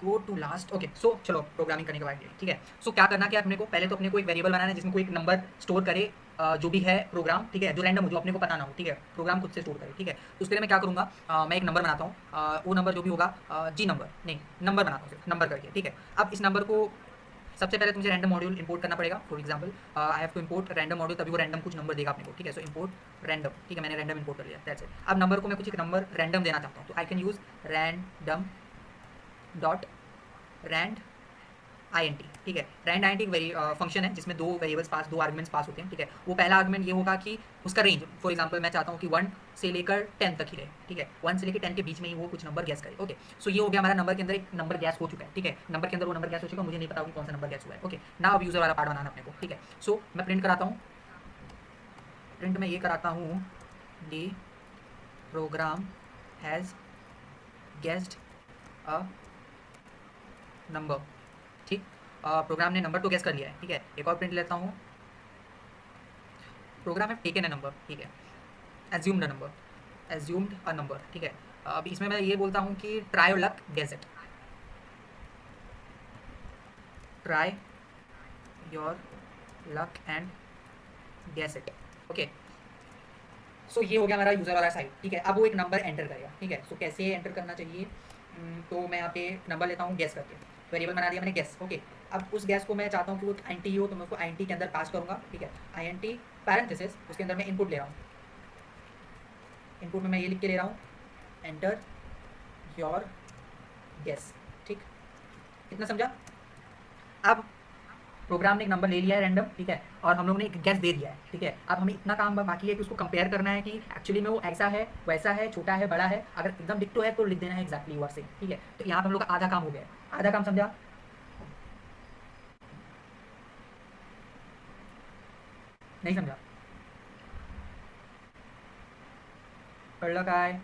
Go to last, okay, so चलो प्रोग्रामिंग करने के बाद, ठीक है। सो क्या करना, क्या अपने को पहले तो अपने को एक वेरिएबल बनाना है जिसमें कोई एक नंबर स्टोर करे, जो भी है प्रोग्राम, ठीक है, जो रैंडम हो, जो अपने को पता ना हो, ठीक है, प्रोग्राम खुद से स्टोर करे, ठीक है। तो उसके लिए मैं क्या करूँगा, मैं एक नंबर बनाता हूँ, वो नंबर जो भी होगा, जी नंबर नहीं, नंबर बनाता हूँ सिर्फ नंबर करके, ठीक है। अब इस नंबर को सबसे पहले तो मुझे रैंडम मॉड्यूल इंपोर्ट करना पड़ेगा। For example I have to import random module, तभी वो रैंडम कुछ नंबर देगा अपने को, ठीक है। सो इंपोर्ट रैंडम, ठीक है, मैंने रैंडम इंपोर्ट कर लिया, दैट्स इट। अब नंबर को मैं कुछ एक नंबर रैंडम देना चाहता हूँ, तो I can use random dot rand I N T, ठीक है। Rand I N T function है जिसमें दो वेरिएबल्स पास, दो आर्गुमेंट्स पास होते हैं, ठीक है। वो पहला आर्गुमेंट ये होगा कि उसका रेंज, फॉर एग्जांपल मैं चाहता हूँ कि 1 से लेकर 10 तक ही रहे, ठीक है, 1 से लेकर 10 के बीच में ही वो कुछ नंबर गैस करे, ओके। सो ये हो गया हमारा नंबर के अंदर एक नंबर गैस हो चुका है, ठीक है। नंबर के अंदर वो नंबर गैस हो चुका है, मुझे नहीं पता कि कौन सा नंबर गैस हुआ है, ओके ना। अब यूज़र वाला पार्ट बनाना अपने को, ठीक है। सो मैं प्रिंट कराता हूँ, प्रिंट में ये कराता हूँ the program has guessed a number, ठीक। प्रोग्राम ने नंबर तो गेस कर लिया है, ठीक है। एक और प्रिंट लेता हूँ, प्रोग्राम है टेकन अ नंबर, ठीक है, assumed a number, assumed a number, ठीक है। अब इसमें मैं ये बोलता हूँ कि try your luck guess it, try your luck and guess it, okay. So ये हो गया हमारा यूज़र वाला साइड, ठीक है। अब वो एक नंबर एंटर करेगा, ठीक है। सो कैसे एंटर करना चाहिए, तो मैं यहाँ पे नंबर लेता हूँ गेस करके, वेरिएबल बना दिया मैंने गेस, ओके। अब उस गैस को मैं चाहता हूँ कि वो आई एन टी हो, तो मैं उसको आई एन टी के अंदर पास करूँगा, ठीक है। आई एन टी पैरेंथेसिस, उसके अंदर मैं इनपुट ले रहा हूँ, इनपुट में मैं ये लिख के ले रहा हूँ, एंटर योर गेस, ठीक। इतना समझा? अब प्रोग्राम ने एक नंबर ले लिया है रैंडम, ठीक है, और हम लोग ने एक गेस दे दिया है, ठीक है। अब हमें इतना काम बाकी है कि उसको कंपेयर करना है कि एक्चुअली में वो ऐसा है, वैसा है, छोटा है, बड़ा है। अगर एकदम डिक्टो है तो लिख देना है एग्जैक्टली यूर सेम, ठीक है। तो यहाँ पर हम लोग का आधा काम हो गया है, आधा काम समझा? नहीं समझा? कळलं काय?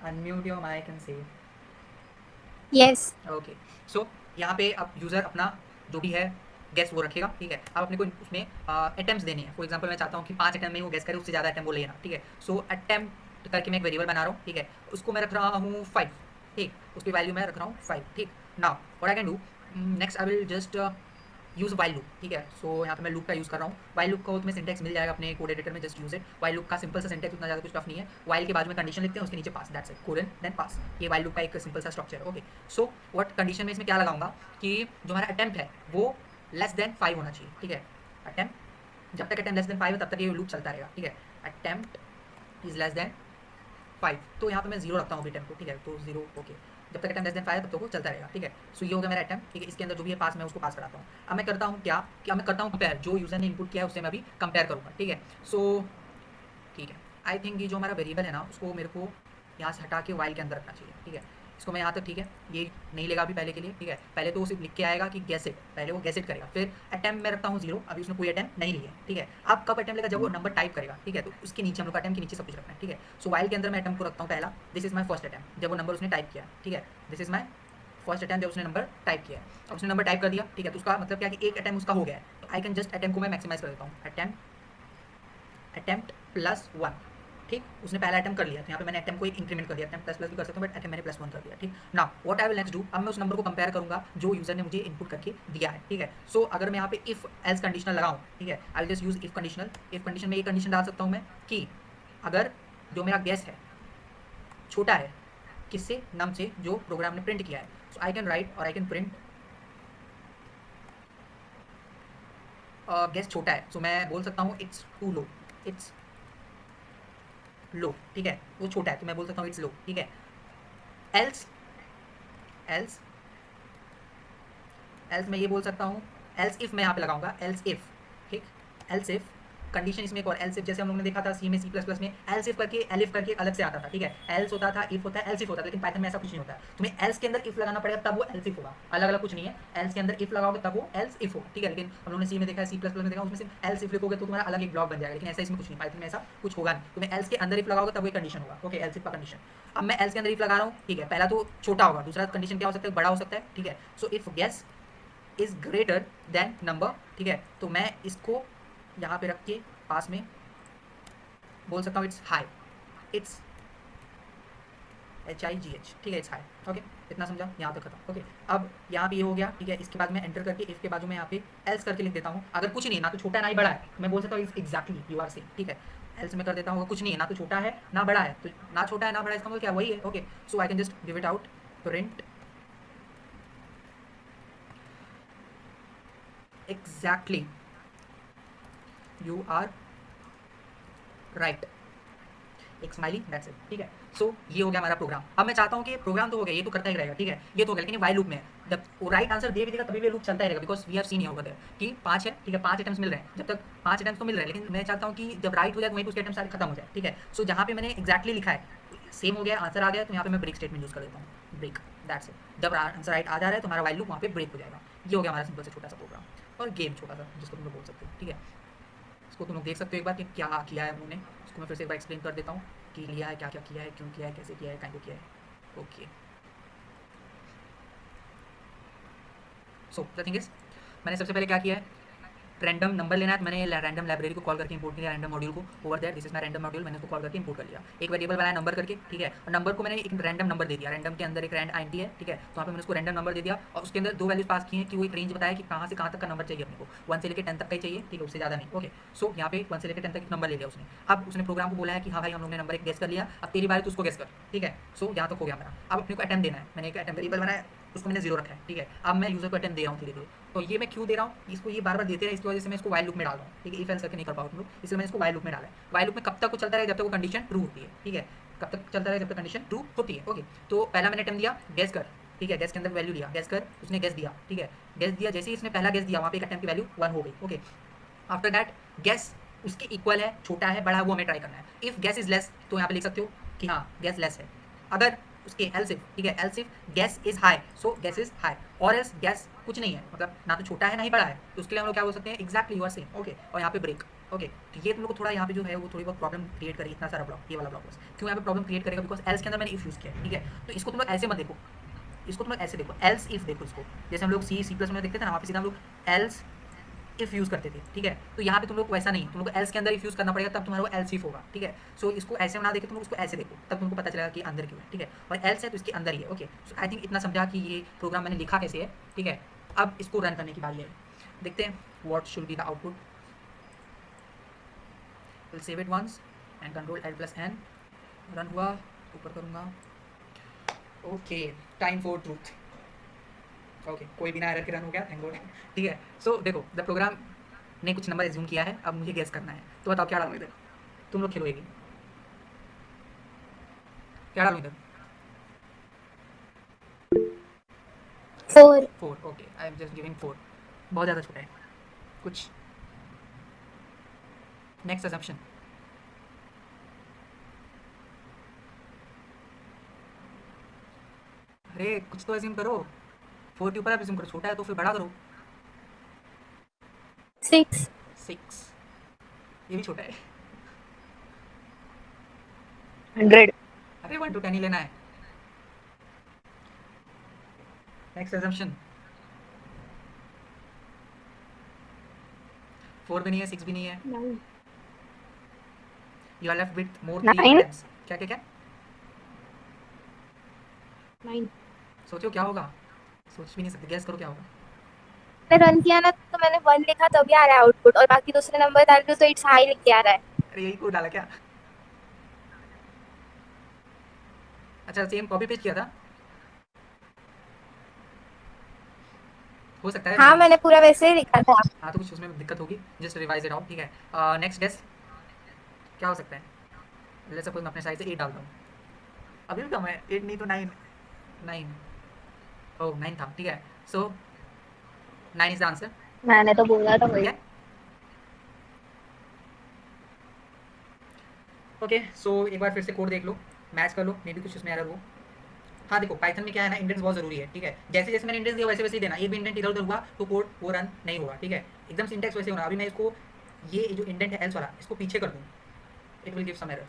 अनम्यूट योर माइक एंड से
यस।
ओके। सो यहाँ पे अब यूज़र अपना जो भी है गैस वो रखेगा, ठीक है। अब अपने को उसमें अटेम्प्ट्स देने हैं। फॉर एग्जांपल मैं चाहता हूँ कि 5 अटेम्प्ट में वो गैस करे, उससे ज़्यादा अटेम्प्ट वो लेना, ठीक है। सो अटेम्प्ट करके मैं एक वेरिएबल बना रहा हूँ, ठीक है। उसको मैं रख रहा हूँ 5, ठीक, उसकी वैल्यू मैं रख रहा हूँ 5, ठीक। Now what I can do, next I will just use while loop, ठीक है। सो यहाँ पे मैं लूप का यूज़ कर रहा हूँ। वाइल लूप का तुम्हें सिंटेक्स मिल जाएगा अपने कोड एडिटर में, just use it. While loop का सिंपल सा सिंटेक्स, उतना ज़्यादा कुछ टफ नहीं है। वाइल के बाजू में कंडीशन लिखते हैं, उसके नीचे pass, that's it, colon then pass. ये वाइल लूप का एक सिंपल सा स्ट्रक्चर है, ओके। सो व्हाट कंडीशन में इसमें क्या लगाऊंगा कि जो हमारा अटेम्प्ट है वो लेस देन 5 होना चाहिए, ठीक है। अटेम्प्ट, जब तक अटेम्प्ट लेस देन 5 है तब तक ये लूप चलता रहेगा, ठीक है। अटेम्प्ट इज लेस देन 5, तो यहाँ पे मैं 0 रखता हूँ अभी अटेम्प्ट को, ठीक है, तो 0 ओके, जब तक अटेम्प्ट लेस देन 5 तब तक वो चलता रहेगा, ठीक है। सो ये हो गया मेरा अटेम्प्ट, ठीक है, इसके अंदर जो भी है पास मैं उसको पास कराता हूँ। अब मैं करता हूँ क्या, मैं करता हूँ कंपेयर, जो यूज़र ने इनपुट किया है उससे मैं अभी कंपेयर करूँगा, ठीक है। सो ठीक है, आई थिंक ये जो हमारा वेरिएबल है ना उसको मेरे को यहाँ से हटा के वाइल के अंदर रखना चाहिए, ठीक है। इसको मैं यहाँ तक, ठीक है, ये नहीं लेगा अभी पहले के लिए, ठीक है। पहले तो वो सिर्फ लिख के आएगा कि गेस इट, पहले वो गेस इट करेगा, फिर अटेम्प्ट में रखता हूँ 0, अभी उसने कोई अटेम्प्ट नहीं लिया, ठीक है। अब कब अटेम्प्ट लेगा, जब वो नंबर टाइप करेगा, ठीक है, तो उसके नीचे हम लोग अटेम्प्ट के नीचे सब कुछ रखना है, ठीक है। सो वाइल के अंदर मैं अटेम्प्ट को रखता हूँ पहला, this is my first attempt, जब वो नंबर उसने टाइप किया, ठीक है, this is my first attempt जब उसने नंबर टाइप किया है। अब उसने नंबर टाइप कर दिया, ठीक है, तो उसका मतलब क्या कि एक अटेम्प्ट उसका हो गया है, तो आई कैन जस्ट अटेम्प्ट को मैं मैक्सिमाइज कर देता हूँ, अटेम्प्ट +1, ठीक, उसने पहला अटेम्प्ट कर लिया, तो यहाँ पे मैंने अटेम्प्ट को एक इंक्रीमेंट कर दिया, अटेम्प्ट प्लस प्लस भी कर सकता हूँ, बट अटेम्प्ट मैंने +1 कर दिया, ठीक। Now what I will next do, अब मैं उस नंबर को कंपेयर करूंगा जो यूजर ने मुझे इनपुट करके दिया है, ठीक है। सो अगर मैं यहाँ पे इफ एल्स कंडीशनल लगाऊं, ठीक है, I will just use if conditional. If condition में ये कंडीशन डाल सकता हूँ मैं कि अगर जो मेरा गेस है छोटा है किससे, नम से, जो प्रोग्राम ने प्रिंट किया है, सो आई कैन राइट और आई कैन प्रिंट गेस छोटा है, सो मैं बोल सकता हूँ इट्स टू लो, इट्स लो, ठीक है, वो छोटा है तो मैं बोल सकता हूँ इट्स लो, ठीक है। एल्स एल्स एल्स मैं ये बोल सकता हूँ, एल्स इफ मैं यहाँ पे लगाऊंगा, एल्स इफ, ठीक, एल्स इफ कंडीशन इसमें एक और एल्स इफ, जैसे हम लोगों ने देखा था सी में, C++ में एल्स इफ करके एलिफ करके अलग से आता था, ठीक है, एल्स होता था, इफ होता है, एल्स इफ होता था, लेकिन पाइथन में ऐसा कुछ नहीं होता है, तुम्हें एल्स के अंदर इफ लगाना पड़ेगा तब वो एल्स इफ होगा, अलग अलग कुछ नहीं है, एल्स के अंदर इफ लगाओगे तब वो एल्स इफ होगा, ठीक है। लेकिन हम लोगों ने सी में देखा है, C++ में देखा, उसमें सिर्फ एल्स इफ लिखोगे तो तुम्हारा अलग एक ब्लॉक बन जाएगा, लेकिन ऐसा इसमें कुछ नहीं, पाइथन में ऐसा कुछ होगा नहीं, तुम्हें एल्स के अंदर इफ लगाओगे तब वो कंडीशन होगा, ओके, एल्स इफ का कंडीशन। अब मैं एल्स के अंदर इफ लगा रहा हूँ, ठीक है, पहला तो छोटा होगा, दूसरा कंडीशन क्या हो सकता है, बड़ा हो सकता है, ठीक है। So if guess is greater than number, ठीक है, तो मैं इसको यहाँ पे रख के पास में बोल सकता हूँ इट्स हाई, इट्स HIGH, ठीक है, इट्स हाई, ओके, इतना समझा, यहाँ तक खत्म, ओके। अब यहाँ पे ये हो गया, ठीक है, इसके बाद मैं एंटर करके इफ के बाजू में यहाँ पे एल्स करके लिख देता हूँ, अगर कुछ नहीं है, ना तो छोटा है ना ही बड़ा है, तो मैं बोल सकता हूँ एग्जैक्टली यू आर सेम, ठीक है। एल्स में कर देता हूँ, कुछ नहीं है, ना तो छोटा है ना बड़ा है, तो ना छोटा है ना बड़ा है, इसका मतलब क्या, वही है, okay. So I can just give it out, print exactly you are right, एक स्माइली, दैट्स इट, ठीक है। सो ये हो गया हमारा प्रोग्राम। अब मैं चाहता हूँ कि प्रोग्राम तो हो गया, ये तो करता ही रहेगा, ठीक है, ये तो हो गया, लेकिन वाइल लूप में है, जब वो राइट आंसर दे भी देगा तभी भी लूप चलता ही रहेगा, बिकॉज वी हैव सीन होगा कि 5 है, ठीक है, 5 अटेम्प्ट्स मिल रहे हैं, जब तक 5 अटेम्प्ट्स तो मिल रहे हैं, लेकिन मैं चाहता हूँ कि जब राइट हो जाए तो वहीं उसके अटेम्प्ट सारे खत्म हो जाए, ठीक है। सो जहाँ पे मैंने एक्जैक्टली लिखा है सेम हो गया, आंसर आ गया, तो यहाँ पे मैं ब्रेक स्टेटमेंट यूज कर देता हूँ, ब्रेक, दैट्स इट। जब आंसर राइट आ जा रहा है तो हमारा वाइल लूप वहाँ पे ब्रेक हो जाएगा। ये हो गया हमारा सिंपल से छोटा सा प्रोग्राम और गेम छोटा सा, जिसको तुम लोग बोल सकते हो, ठीक है। इसको तुम लोग देख सकते हो एक बार कि क्या किया है उन्होंने, इसको मैं फिर से एक बार एक्सप्लेन कर देता हूँ कि लिया है, क्या क्या किया है, क्यों किया है, कैसे किया है, काइंड किया है, okay. So the thing is, मैंने सबसे पहले क्या किया है, रैंडम नंबर लेना है, तो मैंने रैंडम लाइब्रेरी को कॉल करके इंपोर्ट किया, रैंडम मॉड्यूल को, over there this is my random module, मैंने उसको कॉल करके इंपोर्ट कर लिया। एक वेरिएबल बनाया नंबर करके, ठीक है, और नंबर को मैंने एक रैंडम नंबर दे दिया, रैंडम के अंदर एक रैंड आईडी है, ठीक है, तो वहाँ पे मैंने उसको रैंडम नंबर दे दिया और उसके अंदर 2 वैल्यूज पास की हैं कि वो एक रेंज बताया कि कहाँ से कहाँ तक का नंबर चाहिए अपने को, 1 से लेकर 10 तक का ही चाहिए, ठीक है, उससे ज़्यादा नहीं, ओके। सो यहाँ पे 1 से लेकर 10 तक नंबर ले लिया उसने। अब उसने प्रोग्राम को बोला है कि हाँ भाई हम लोग ने नंबर एक गेस कर लिया, अब तेरी बारी तो उसको गेस कर, ठीक है। सो यहाँ तक हो गया मेरा। अब अपने को अटेम्प्ट देना है, मैंने एक अटेम्प्ट वेरिएबल बनाया, उसको मैंने 0 रखा है, ठीक है। अब मैं यूजर को अटेम्प्ट दे रहा हूँ धीरे धीरे, तो ये मैं क्यों दे रहा हूँ, इसको ये बार बार देते रहे, इसकी वजह से मैं इसको वाइल लूप में डाल रहा हूँ, ठीक है, इफ एल्स करके नहीं कर पाओ तुम लोग, इसलिए मैंने इसको वाइल लूप में डाला है। वाइल लूप में कब तक वो चलता रहे, जब तक वो कंडीशन ट्रू होती है, ठीक है, कब तक चलता रहे, जब तक कंडीशन ट्रू होती है, ओके। तो पहला मैंने अटेम्प्ट दिया, गेस कर, ठीक है, गेस के अंदर वैल्यू लिया, गेस कर, उसने गेस दिया, ठीक है, गेस दिया, जैसे ही इसने पहला गेस दिया वहाँ पे एक अटेम्प्ट की वैल्यू 1 हो गई, ओके। आफ्टर दैट गेस उसके इक्वल है, छोटा है, बड़ा है, वो हमें ट्राई करना है। इफ गेस इज लेस, तो यहाँ पे लिख सकते हो कि हाँ गेस लेस है। अगर उसके एल्स इफ, ठीक है, else if guess is high, so guess is high, और एल्स गेस कुछ नहीं है, मतलब ना तो छोटा है ना ही बड़ा है, तो उसके लिए हम लोग क्या बोल सकते हैं, exactly you are same, okay. और यहाँ पे ब्रेक, ओके। तो ये तुम लोग को थोड़ा यहाँ पे जो है वो थोड़ी बहुत प्रॉब्लम क्रिएट करेगी, इतना सारा ब्लॉक, ये वाला ब्लॉक बस क्यों यहाँ पे प्रॉब्लम क्रिएट करेगा, बिकॉज एल्स के अंदर मैंने इफ यूज़ किया है, ठीक है। तो इसको तुम लोग ऐसे मत देखो, इसको तुम लोग ऐसे देखो, एल्स इफ देखो इसको, जैसे हम लोग C++ में देखते थे ना, वहाँ पे सीधा हम लोग एल्स इफ यूज़ करते थे, ठीक है। तो यहाँ पे तुम लोग को वैसा नहीं, तुम लोग को एल्स के अंदर इफ यूज़ करना पड़ेगा, तब तुम्हारा वो एल्स इफ होगा, ठीक है। सो इसको ऐसे ना देखे, तुम लोग उसको ऐसे देखो, तब तुमको पता चलेगा कि अंदर क्यों है, ठीक है। और एल्स है तो इसके अंदर ही है, ओके। सो आई थिंक इतना समझा कि ये प्रोग्राम मैंने लिखा कैसे है, ठीक है। अब इसको रन करने की बारी है, देखते हैं what should be the output. Will save it once and Ctrl+Alt+N, run हुआ, ऊपर करूँगा, okay, time for truth, okay, कोई बिना एरर के रन हो गया, थैंक गॉड, ठीक है। सो देखो द प्रोग्राम ने कुछ नंबर एज्यूम किया है, अब मुझे गेस करना है, तो बताओ क्या डालूँ इधर, तुम लोग खेलोगे। क्या डालूं इधर?
4.
4, okay, I am just giving 4। बहुत ज़्यादा छोटा है कुछ। Next assumption। अरे कुछ तो assume करो। 4 के ऊपर आप assume करो, छोटा है तो फिर बड़ा करो।
6.
6, ये भी छोटा है।
100.
अरे 1 to 10 ही लेना है। Next assumption। 4 भी नहीं है, 6 भी नहीं है।
9.
You are left with more 3
9.
Tens. क्या क्या क्या?
9.
सोचो क्या होगा? सोच भी नहीं सकते, गैस करो क्या होगा।
मैंने रन किया ना तो मैंने 1 लिखा तभी आ रहा है आउटपुट, और बाकी दूसरे नंबर डाल रही हूँ तो इट्स हाई लिख के आ रहा है.
अरे यही कोड डाला क्या? अच्छा, सेम कॉपी पेस्ट किया था, हो सकता है
हाँ,
मैं।
मैंने पूरा वैसे ही लिखा था.
हाँ तो कुछ उसमें दिक्कत होगी, जस्ट रिवाइज इट आउट, ठीक है। नेक्स्ट गेस क्या हो सकता है? लेट्स सपोज मैं अपने साइड से 8 डालता हूँ। अभी भी कम है, 8 नहीं तो 9। 9, ओह 9 था, ठीक है। सो 9 इज द आंसर,
मैंने तो बोला था
ठीक
वही.
है। ओके, सो एक बार फिर से कोड देख लो, मैच कर लो, मे बी कुछ उसमें एरर हो। हाँ देखो, पाइथन में क्या है ना, इंडेंट्स बहुत जरूरी है, ठीक है। जैसे जैसे मैंने इंडेंट्स दिया वैसे वैसे ही देना, एक भी इंडेंट इधर उधर हुआ तो कोड वो रन नहीं होगा, ठीक है। एकदम सिंटेक्स वैसे होना। अभी मैं इसको, ये जो इंडेंट है एल्स वाला, इसको पीछे कर दूँ, it will give some error.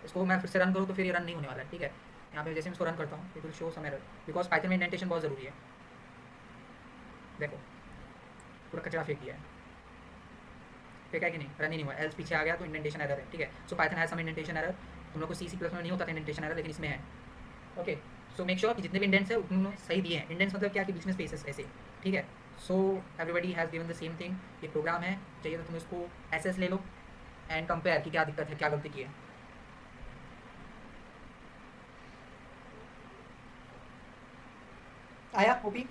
इसको मैं फिर से रन करूँ तो फिर ये रन नहीं होने वाला है, ठीक है। यहाँ पे जैसे मैं इसको रन करता हूँ, it will show some error, because Python में इंडेंटेशन बहुत ज़रूरी है। देखो पूरा कचरा फेंक दिया है, फेंका है कि नहीं? रन ही नहीं हुआ, एल्स पीछे आ गया तो इंडेंटेशन एरर है, ठीक है। So Python has some indentation error. तुम लोग को C++ में नहीं होता था इंडेंटेशन एरर, लेकिन इसमें है। ओके, सो मेक श्योर कि जितने भी इंडेंट्स है उन्होंने सही दिए हैं। इंडेंट्स मतलब क्या कि बीच में स्पेसेस ऐसे, ठीक है। So everybody has given the same thing. ये प्रोग्राम है, चाहिए तो तुम इसको एस ले लो एंड कंपेयर कि क्या दिक्कत है, क्या गलती की है। आया ओपी?